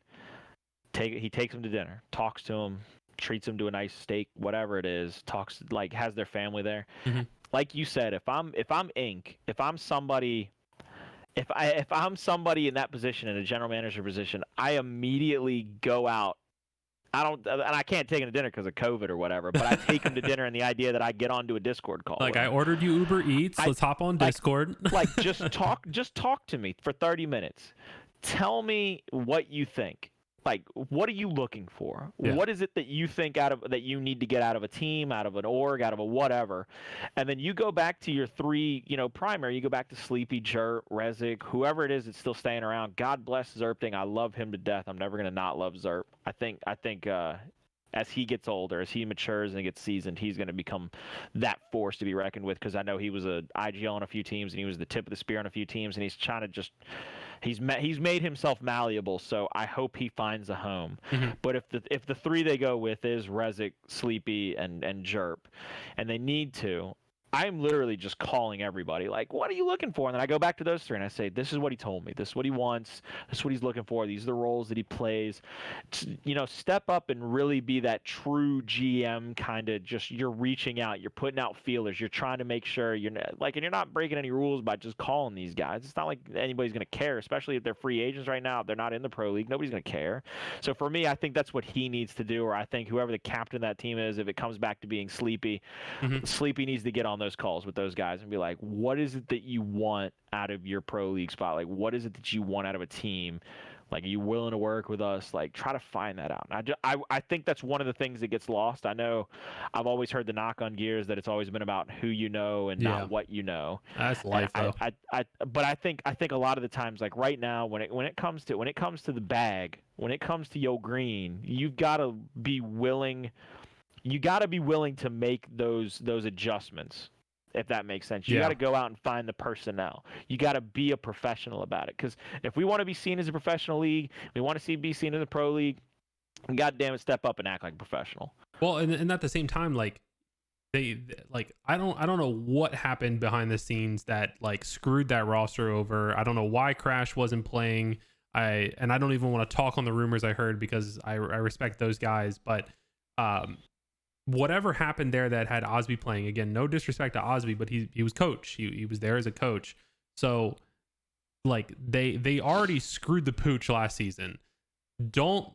Speaker 2: he takes them to dinner, talks to them, treats them to a nice steak, whatever it is. Talks like has their family there.
Speaker 1: Mm-hmm.
Speaker 2: Like you said, if I'm Inc., if I'm somebody. If I'm somebody in that position, in a general manager position, I immediately go out. I can't take him to dinner because of COVID or whatever, but I take him to dinner in the idea that I get onto a Discord call.
Speaker 1: Like, I ordered you Uber Eats. Let's hop on Discord.
Speaker 2: Just talk to me for 30 minutes. Tell me what you think. Like, what are you looking for?
Speaker 1: Yeah.
Speaker 2: What is it that you think that you need to get out of a team, out of an org, out of a whatever? And then you go back to your three, primary. You go back to Sleepy, Jert, Rezik, whoever it is that's still staying around. God bless Zerpting. I love him to death. I'm never going to not love Zerp. I think as he gets older, as he matures and gets seasoned, he's going to become that force to be reckoned with, because I know he was a IGL on a few teams, and he was the tip of the spear on a few teams, and he's trying to just – he's made himself malleable, so I hope he finds a home.
Speaker 1: Mm-hmm.
Speaker 2: But if the three they go with is Rezik, Sleepy, and Jerp, and they need to, I'm literally just calling everybody, like, what are you looking for? And then I go back to those three and I say, this is what he told me. This is what he wants. This is what he's looking for. These are the roles that he plays. Step up and really be that true GM kind of just, you're reaching out. You're putting out feelers. You're trying to make sure and you're not breaking any rules by just calling these guys. It's not like anybody's going to care, especially if they're free agents right now. If they're not in the pro league, nobody's going to care. So for me, I think that's what he needs to do, or I think whoever the captain of that team is, if it comes back to being Sleepy,
Speaker 1: mm-hmm.
Speaker 2: Sleepy needs to get on those calls with those guys and be like, what is it that you want out of your pro league spot? Like, what is it that you want out of a team? Like, are you willing to work with us? Like, try to find that out. And I think that's one of the things that gets lost. I know I've always heard the knock on Gears that it's always been about who you know and not what you know.
Speaker 1: That's life, though.
Speaker 2: But I think a lot of the times, like right now, when it comes to the bag, when it comes to your green, you've got to be willing. You got to be willing to make those adjustments, if that makes sense. You got to go out and find the personnel. You got to be a professional about it. Because if we want to be seen as a professional league, we want to be seen as a pro league, God damn it, step up and act like a professional.
Speaker 1: Well, and at the same time, like, I don't know what happened behind the scenes that like screwed that roster over. I don't know why Crash wasn't playing. I don't even want to talk on the rumors I heard, because I respect those guys, but whatever happened there that had Osby playing, again, no disrespect to Osby, but he was coach. He was there as a coach. So like they already screwed the pooch last season. Don't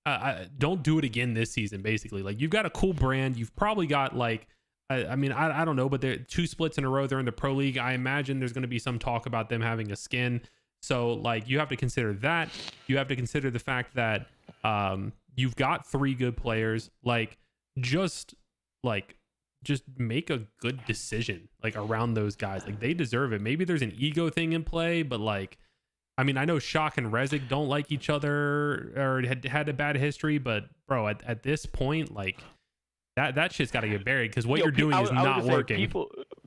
Speaker 1: do it again this season, basically. Like, you've got a cool brand. You've probably got like, I don't know, but they're 2 splits in a row. They're in the pro league. I imagine there's going to be some talk about them having a skin. So like, you have to consider that. You have to consider the fact that you've got 3 good players. Like, just make a good decision like around those guys. Like, they deserve it. Maybe there's an ego thing in play, but like, I mean, I know Shock and Rezik don't like each other or had a bad history, but bro, at this point, like that shit's got to get buried, because what you're doing is not working.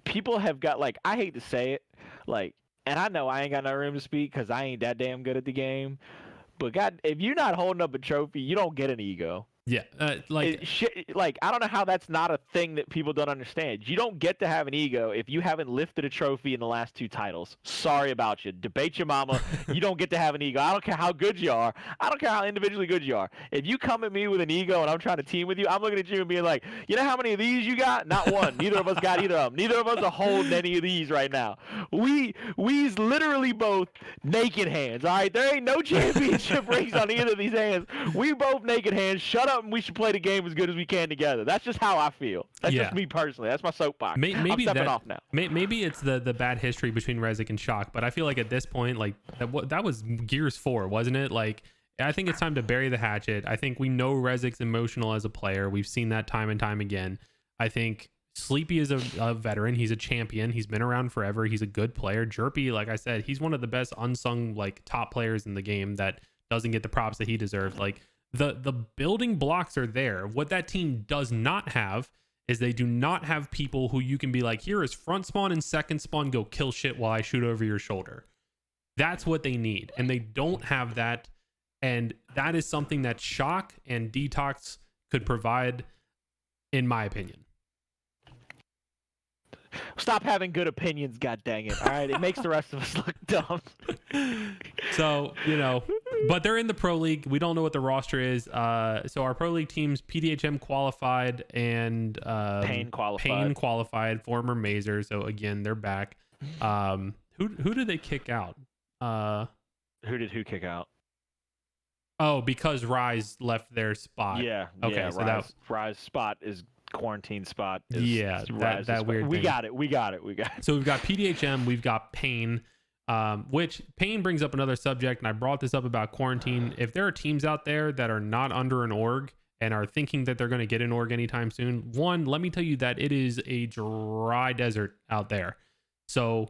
Speaker 2: People have got, like, I hate to say it, like, and I know I ain't got no room to speak because I ain't that damn good at the game, but God, if you're not holding up a trophy, you don't get an ego.
Speaker 1: Yeah, like
Speaker 2: I don't know how that's not a thing that people don't understand. You don't get to have an ego if you haven't lifted a trophy in the last 2 titles. Sorry about you. Debate your mama. You don't get to have an ego. I don't care how good you are. I don't care how individually good you are. If you come at me with an ego and I'm trying to team with you, I'm looking at you and being like, you know how many of these you got? Not one. Neither of us got either of them. Neither of us are holding any of these right now. We's literally both naked hands. All right, there ain't no championship rings on either of these hands. We both naked hands. Shut up. And we should play the game as good as we can together. That's just how I feel. That's just me personally. That's my soapbox.
Speaker 1: Maybe
Speaker 2: I'm stepping off now.
Speaker 1: Maybe it's the bad history between Rezik and Shock, but I feel like at this point, like that was Gears 4, wasn't it? Like, I think it's time to bury the hatchet. I think we know Rezik's emotional as a player. We've seen that time and time again. I think Sleepy is a veteran. He's a champion. He's been around forever. He's a good player. Jerpy, like I said, he's one of the best unsung like top players in the game that doesn't get the props that he deserves. Like, The building blocks are there. What that team does not have is they do not have people who you can be like, here is front spawn and second spawn, go kill shit while I shoot over your shoulder. That's what they need, and they don't have that. And that is something that Shock and Detox could provide, in my opinion.
Speaker 2: Stop having good opinions, god dang it. All right, it makes the rest of us look dumb.
Speaker 1: So, but they're in the Pro League. We don't know what the roster is. So our Pro League teams, PDHM qualified and
Speaker 2: Pain
Speaker 1: qualified, former Mazer. So again, they're back. Who did they kick out?
Speaker 2: Who kick out?
Speaker 1: Oh, because Rise left their spot.
Speaker 2: Yeah.
Speaker 1: Okay.
Speaker 2: Yeah,
Speaker 1: So
Speaker 2: Rise spot is quarantine spot.
Speaker 1: That weird thing.
Speaker 2: We got it.
Speaker 1: So we've got PDHM, we've got Pain, which Pain brings up another subject, and I brought this up about quarantine. If there are teams out there that are not under an org and are thinking that they're going to get an org anytime soon, one, let me tell you that it is a dry desert out there. So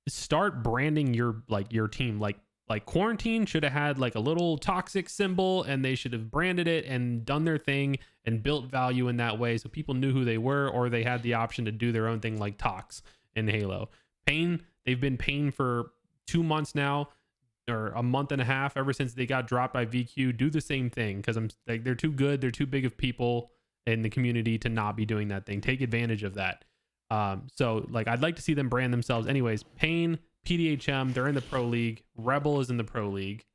Speaker 1: start branding your team. Like Quarantine should have had like a little toxic symbol, and they should have branded it and done their thing and built value in that way so people knew who they were, or they had the option to do their own thing like Tox in Halo. Pain, they've been Pain for 2 months now, or a month and a half, ever since they got dropped by VQ. Do the same thing, because they're too good, they're too big of people in the community to not be doing that thing. Take advantage of that. So like I'd like to see them brand themselves. Anyways, Pain, PDHM, they're in the Pro League. Rebel is in the Pro League.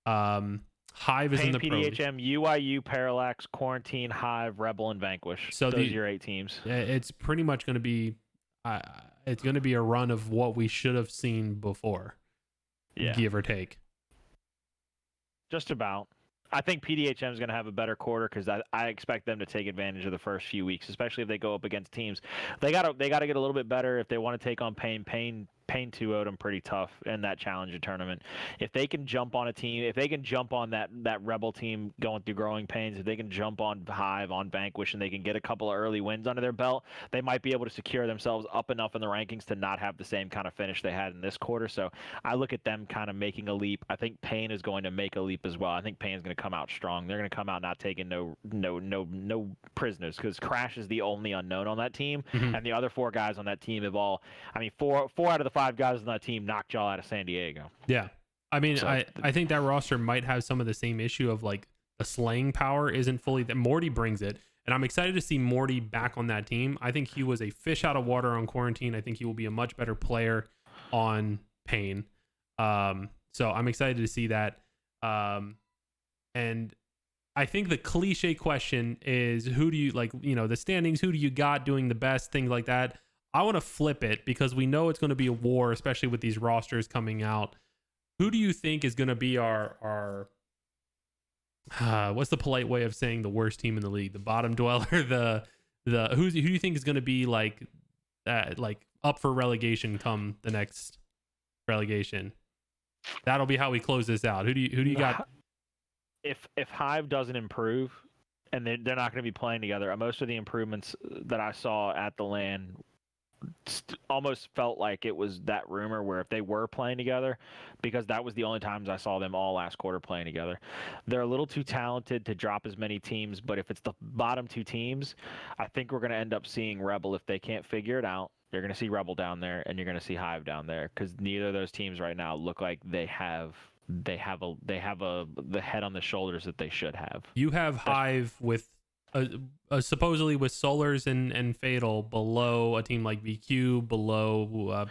Speaker 1: Hive is in the Pro League.
Speaker 2: PDHM, UIU, Parallax, Quarantine, Hive, Rebel, and Vanquish. So those are your 8 teams.
Speaker 1: It's pretty much going to be a run of what we should have seen before, give or take.
Speaker 2: Just about. I think PDHM is going to have a better quarter, because I expect them to take advantage of the first few weeks, especially if they go up against teams. They got to get a little bit better if they want to take on Pain. Pain 2-0'd them pretty tough in that challenger tournament. If they can jump on a team, if they can jump on that Rebel team going through growing pains, if they can jump on Hive, on Vanquish, and they can get a couple of early wins under their belt, they might be able to secure themselves up enough in the rankings to not have the same kind of finish they had in this quarter. So I look at them kind of making a leap. I think Pain is going to make a leap as well. I think Pain is going to come out strong. They're going to come out not taking no prisoners, because Crash is the only unknown on that team, and the other 4 guys on that team have all, I mean, four out of the 5 guys on that team knocked y'all out of San Diego.
Speaker 1: Yeah. I mean, so, I think that roster might have some of the same issue of like the slaying power isn't fully that. Morty brings it, and I'm excited to see Morty back on that team. I think he was a fish out of water on Quarantine. I think he will be a much better player on Pain. So I'm excited to see that. And I think the cliche question is, who do you like, the standings, who do you got doing the best, things like that. I want to flip it, because we know it's going to be a war, especially with these rosters coming out. Who do you think is going to be our what's the polite way of saying the worst team in the league? The bottom dweller, who do you think is going to be like up for relegation come the next relegation? That'll be how we close this out. Who do you got?
Speaker 2: If Hive doesn't improve, and they're not going to be playing together, most of the improvements that I saw at the LAN almost felt like it was that rumor where if they were playing together, because that was the only times I saw them all last quarter playing together. They're a little too talented to drop as many teams, but if it's the bottom 2 teams, I think we're going to end up seeing Rebel. If they can't figure it out, you're going to see Rebel down there, and you're going to see Hive down there, because neither of those teams right now look like they have the head on the shoulders that they should have.
Speaker 1: You have Hive with supposedly with Solars and Fatal below a team like VQ, below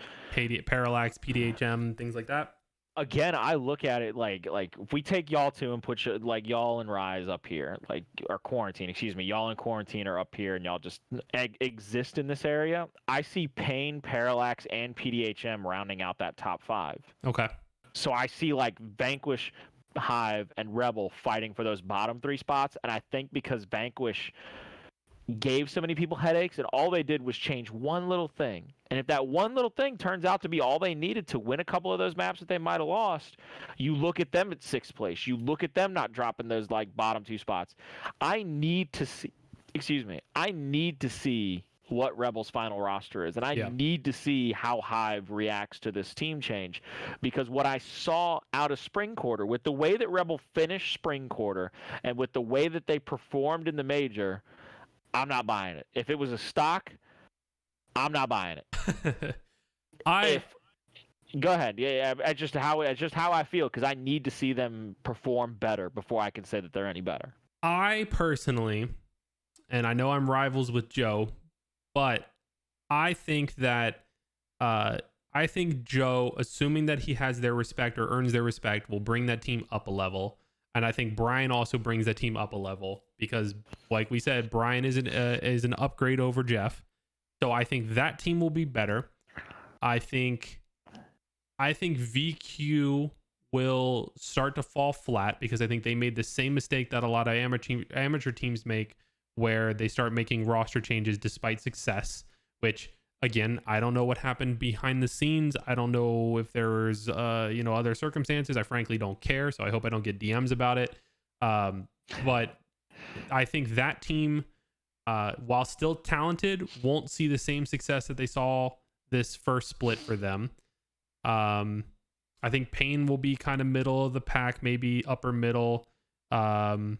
Speaker 1: Parallax, PDHM, things like that.
Speaker 2: Again, I look at it like if we take y'all 2 and put like y'all and Rise up here, or Quarantine, excuse me, y'all and Quarantine are up here, and y'all just exist in this area. I see Pain, Parallax, and PDHM rounding out that top 5.
Speaker 1: Okay.
Speaker 2: So I see like Vanquish, Hive, and Rebel fighting for those bottom 3 spots, and I think because Vanquish gave so many people headaches, and all they did was change one little thing, and if that one little thing turns out to be all they needed to win a couple of those maps that they might have lost, you look at them at 6th place, you look at them not dropping those like bottom 2 spots. I need to see what Rebel's final roster is. And I need to see how Hive reacts to this team change, because what I saw out of spring quarter, with the way that Rebel finished spring quarter and with the way that they performed in the major, I'm not buying it. If it was a stock, I'm not buying it. Go ahead. Yeah, it's just how I feel, because I need to see them perform better before I can say that they're any better.
Speaker 1: I personally, and I know I'm rivals with Joe, but I think that Joe, assuming that he has their respect or earns their respect, will bring that team up a level. And I think Brian also brings that team up a level because, like we said, Brian is an upgrade over Jeff. So I think that team will be better. I think VQ will start to fall flat because I think they made the same mistake that a lot of amateur teams make, where they start making roster changes despite success, which, again, I don't know what happened behind the scenes. I don't know if there's other circumstances. I frankly don't care, so I hope I don't get DMs about it. But I think that team, while still talented, won't see the same success that they saw this first split for them. I think Pain will be kind of middle of the pack, maybe upper middle. And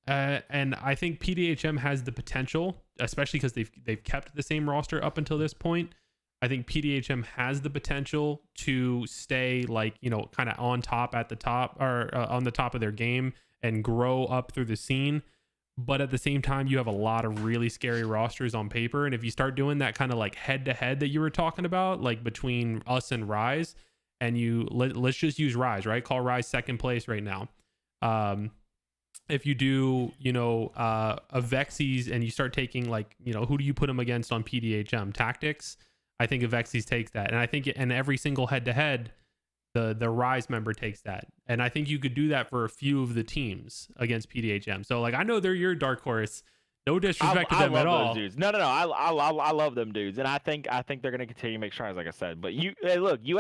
Speaker 1: I think PDHM has the potential, especially because they've kept the same roster up until this point. I think PDHM has the potential to stay kind of on top at the top, or on the top of their game, and grow up through the scene. But at the same time, you have a lot of really scary rosters on paper. And if you start doing that kind of like head to head that you were talking about, like between us and Rise, and let's just use Rise, right? Call Rise second place right now. If you do, a Vexies, and you start taking who do you put them against on PDHM? Tactics. I think Vexies takes that. And I think in every single head to head, the Rise member takes that. And I think you could do that for a few of the teams against PDHM. So I know they're your dark horse. No disrespect to them at all.
Speaker 2: Those dudes. No. I love them dudes, and I think they're gonna continue to make strides, like I said. But you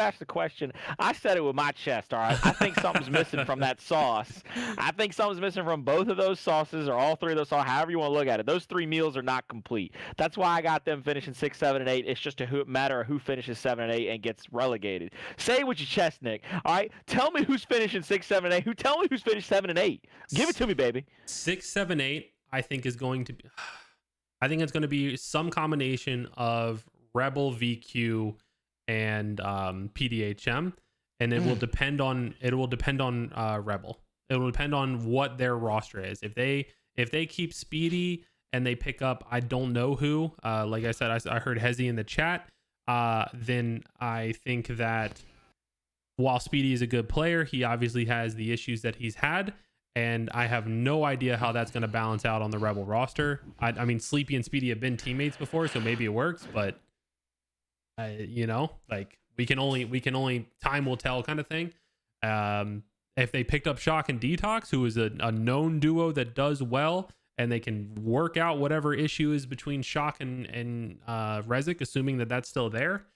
Speaker 2: asked the question. I said it with my chest. All right. I think something's missing from that sauce. I think something's missing from both of those sauces, or all three of those sauces. However you want to look at it. Those three meals are not complete. That's why I got them finishing 6, 7, and 8. It's just a matter of who finishes 7 and 8 and gets relegated. Say it with your chest, Nick. All right. Tell me who's finishing 6, 7, and 8. Tell me who's finished 7 and 8. Give it to me, baby.
Speaker 1: 6, 7, 8. I think it's going to be some combination of Rebel, VQ, and PDHM, and it will depend on Rebel. It will depend on what their roster is. If they keep Speedy and they pick up, I don't know who. Like I said, I heard Hezi in the chat. Then I think that while Speedy is a good player, he obviously has the issues that he's had. And I have no idea how that's going to balance out on the Rebel roster. I mean, Sleepy and Speedy have been teammates before, so maybe it works. But we can only time will tell, kind of thing. If they picked up Shock and Detox, who is a known duo that does well, and they can work out whatever issue is between Shock and Rezik, assuming that that's still there,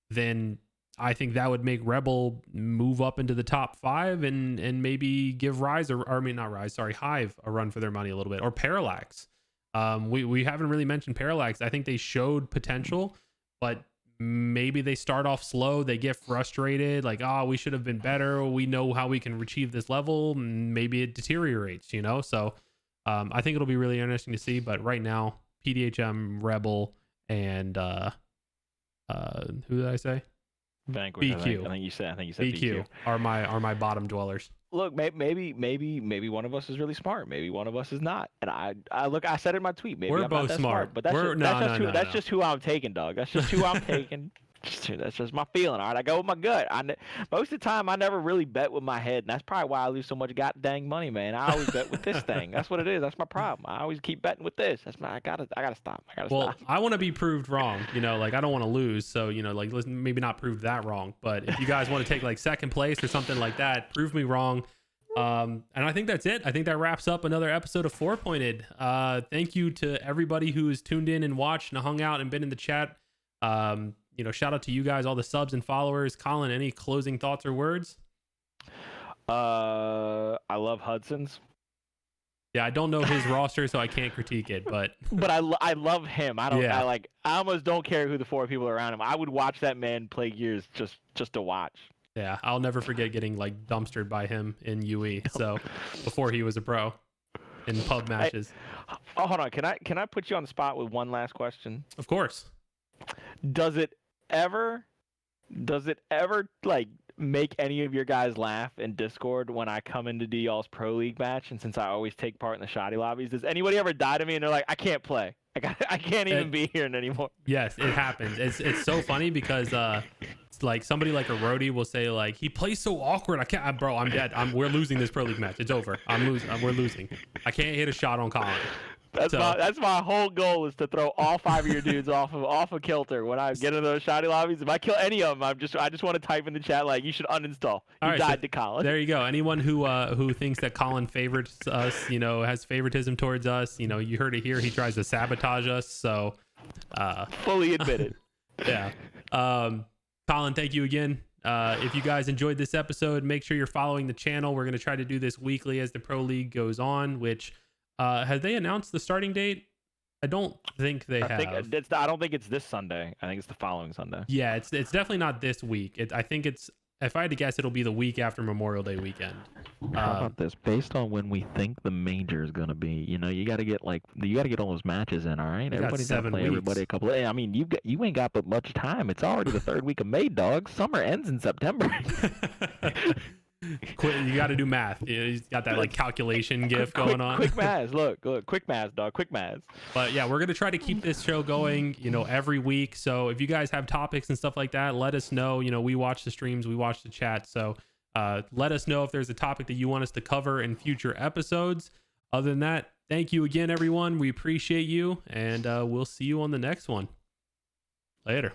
Speaker 1: then I think that would make Rebel move up into the top 5 and maybe give Hive a run for their money a little bit, or Parallax. We haven't really mentioned Parallax. I think they showed potential, but maybe they start off slow. They get frustrated, we should have been better. We know how we can achieve this level. Maybe it deteriorates, So I think it'll be really interesting to see. But right now, PDHM, Rebel, and who did I say?
Speaker 2: Vanquish.
Speaker 1: BQ.
Speaker 2: I think you said
Speaker 1: BQ are my bottom dwellers.
Speaker 2: Look, maybe one of us is really smart. Maybe one of us is not. And I said it in my tweet. Maybe
Speaker 1: we're
Speaker 2: I'm
Speaker 1: both
Speaker 2: not that
Speaker 1: smart.
Speaker 2: But that's just who I'm taking, dog. That's just who I'm taking. That's just my feeling. All right, I go with my gut. Most of the time, I never really bet with my head, and that's probably why I lose so much god dang money, man. I always bet with this thing. That's what it is. That's my problem. I always keep betting with this. I gotta stop.
Speaker 1: Well, I want to be proved wrong. I don't want to lose. So let's maybe not prove that wrong. But if you guys want to take second place or something like that, prove me wrong. And I think that's it. I think that wraps up another episode of 4Pointed. Thank you to everybody who has tuned in and watched and hung out and been in the chat. Shout out to you guys, all the subs and followers. Colin, any closing thoughts or words?
Speaker 2: I love Hudson's.
Speaker 1: Yeah, I don't know his roster, so I can't critique it. But
Speaker 2: I love him. I don't.
Speaker 1: Yeah.
Speaker 2: I almost don't care who the 4 people around him. I would watch that man play Gears just to watch.
Speaker 1: yeah, I'll never forget getting like dumpstered by him in UE. So before he was a pro in pub matches.
Speaker 2: Oh, hold on. Can I put you on the spot with one last question?
Speaker 1: Of course.
Speaker 2: Does it ever like make any of your guys laugh in Discord when I come into do y'all's Pro League match? And since I always take part in the shoddy lobbies, does anybody ever die to me and they're like, I can't play. I can't even be here anymore.
Speaker 1: Yes, it happens. It's so funny because it's like somebody like a roadie will say like, he plays so awkward. I can't, bro. I'm dead. We're losing this Pro League match. It's over. We're losing. I can't hit a shot on Colin.
Speaker 2: That's my whole goal is to throw all 5 of your dudes off of kilter when I get into those shoddy lobbies. If I kill any of them, I just want to type in the chat like, you should uninstall. You died to Colin.
Speaker 1: There you go. Anyone who thinks that Colin favorites us, has favoritism towards us, you heard it here. He tries to sabotage us. So
Speaker 2: fully admitted.
Speaker 1: Yeah. Colin, thank you again. If you guys enjoyed this episode, make sure you're following the channel. We're going to try to do this weekly as the Pro League goes on, which have they announced the starting date? I don't think they have.
Speaker 2: I don't think it's this Sunday. I think it's the following Sunday.
Speaker 1: Yeah, it's definitely not this week. I think it's, if I had to guess, it'll be the week after Memorial Day weekend.
Speaker 2: How about this? Based on when we think the major is going to be, you got to get all those matches in. All right, everybody's got to play everybody a couple. I mean, you ain't got but much time. It's already the 3rd week of May, dog. Summer ends in September.
Speaker 1: You got to do math. You got that like calculation gif going on.
Speaker 2: Quick maths. Look, quick maths, dog. Quick maths.
Speaker 1: But yeah, we're gonna try to keep this show going, every week. So if you guys have topics and stuff like that, let us know. We watch the streams, we watch the chat. So let us know if there's a topic that you want us to cover in future episodes. Other than that, thank you again, everyone. We appreciate you, and we'll see you on the next one. Later.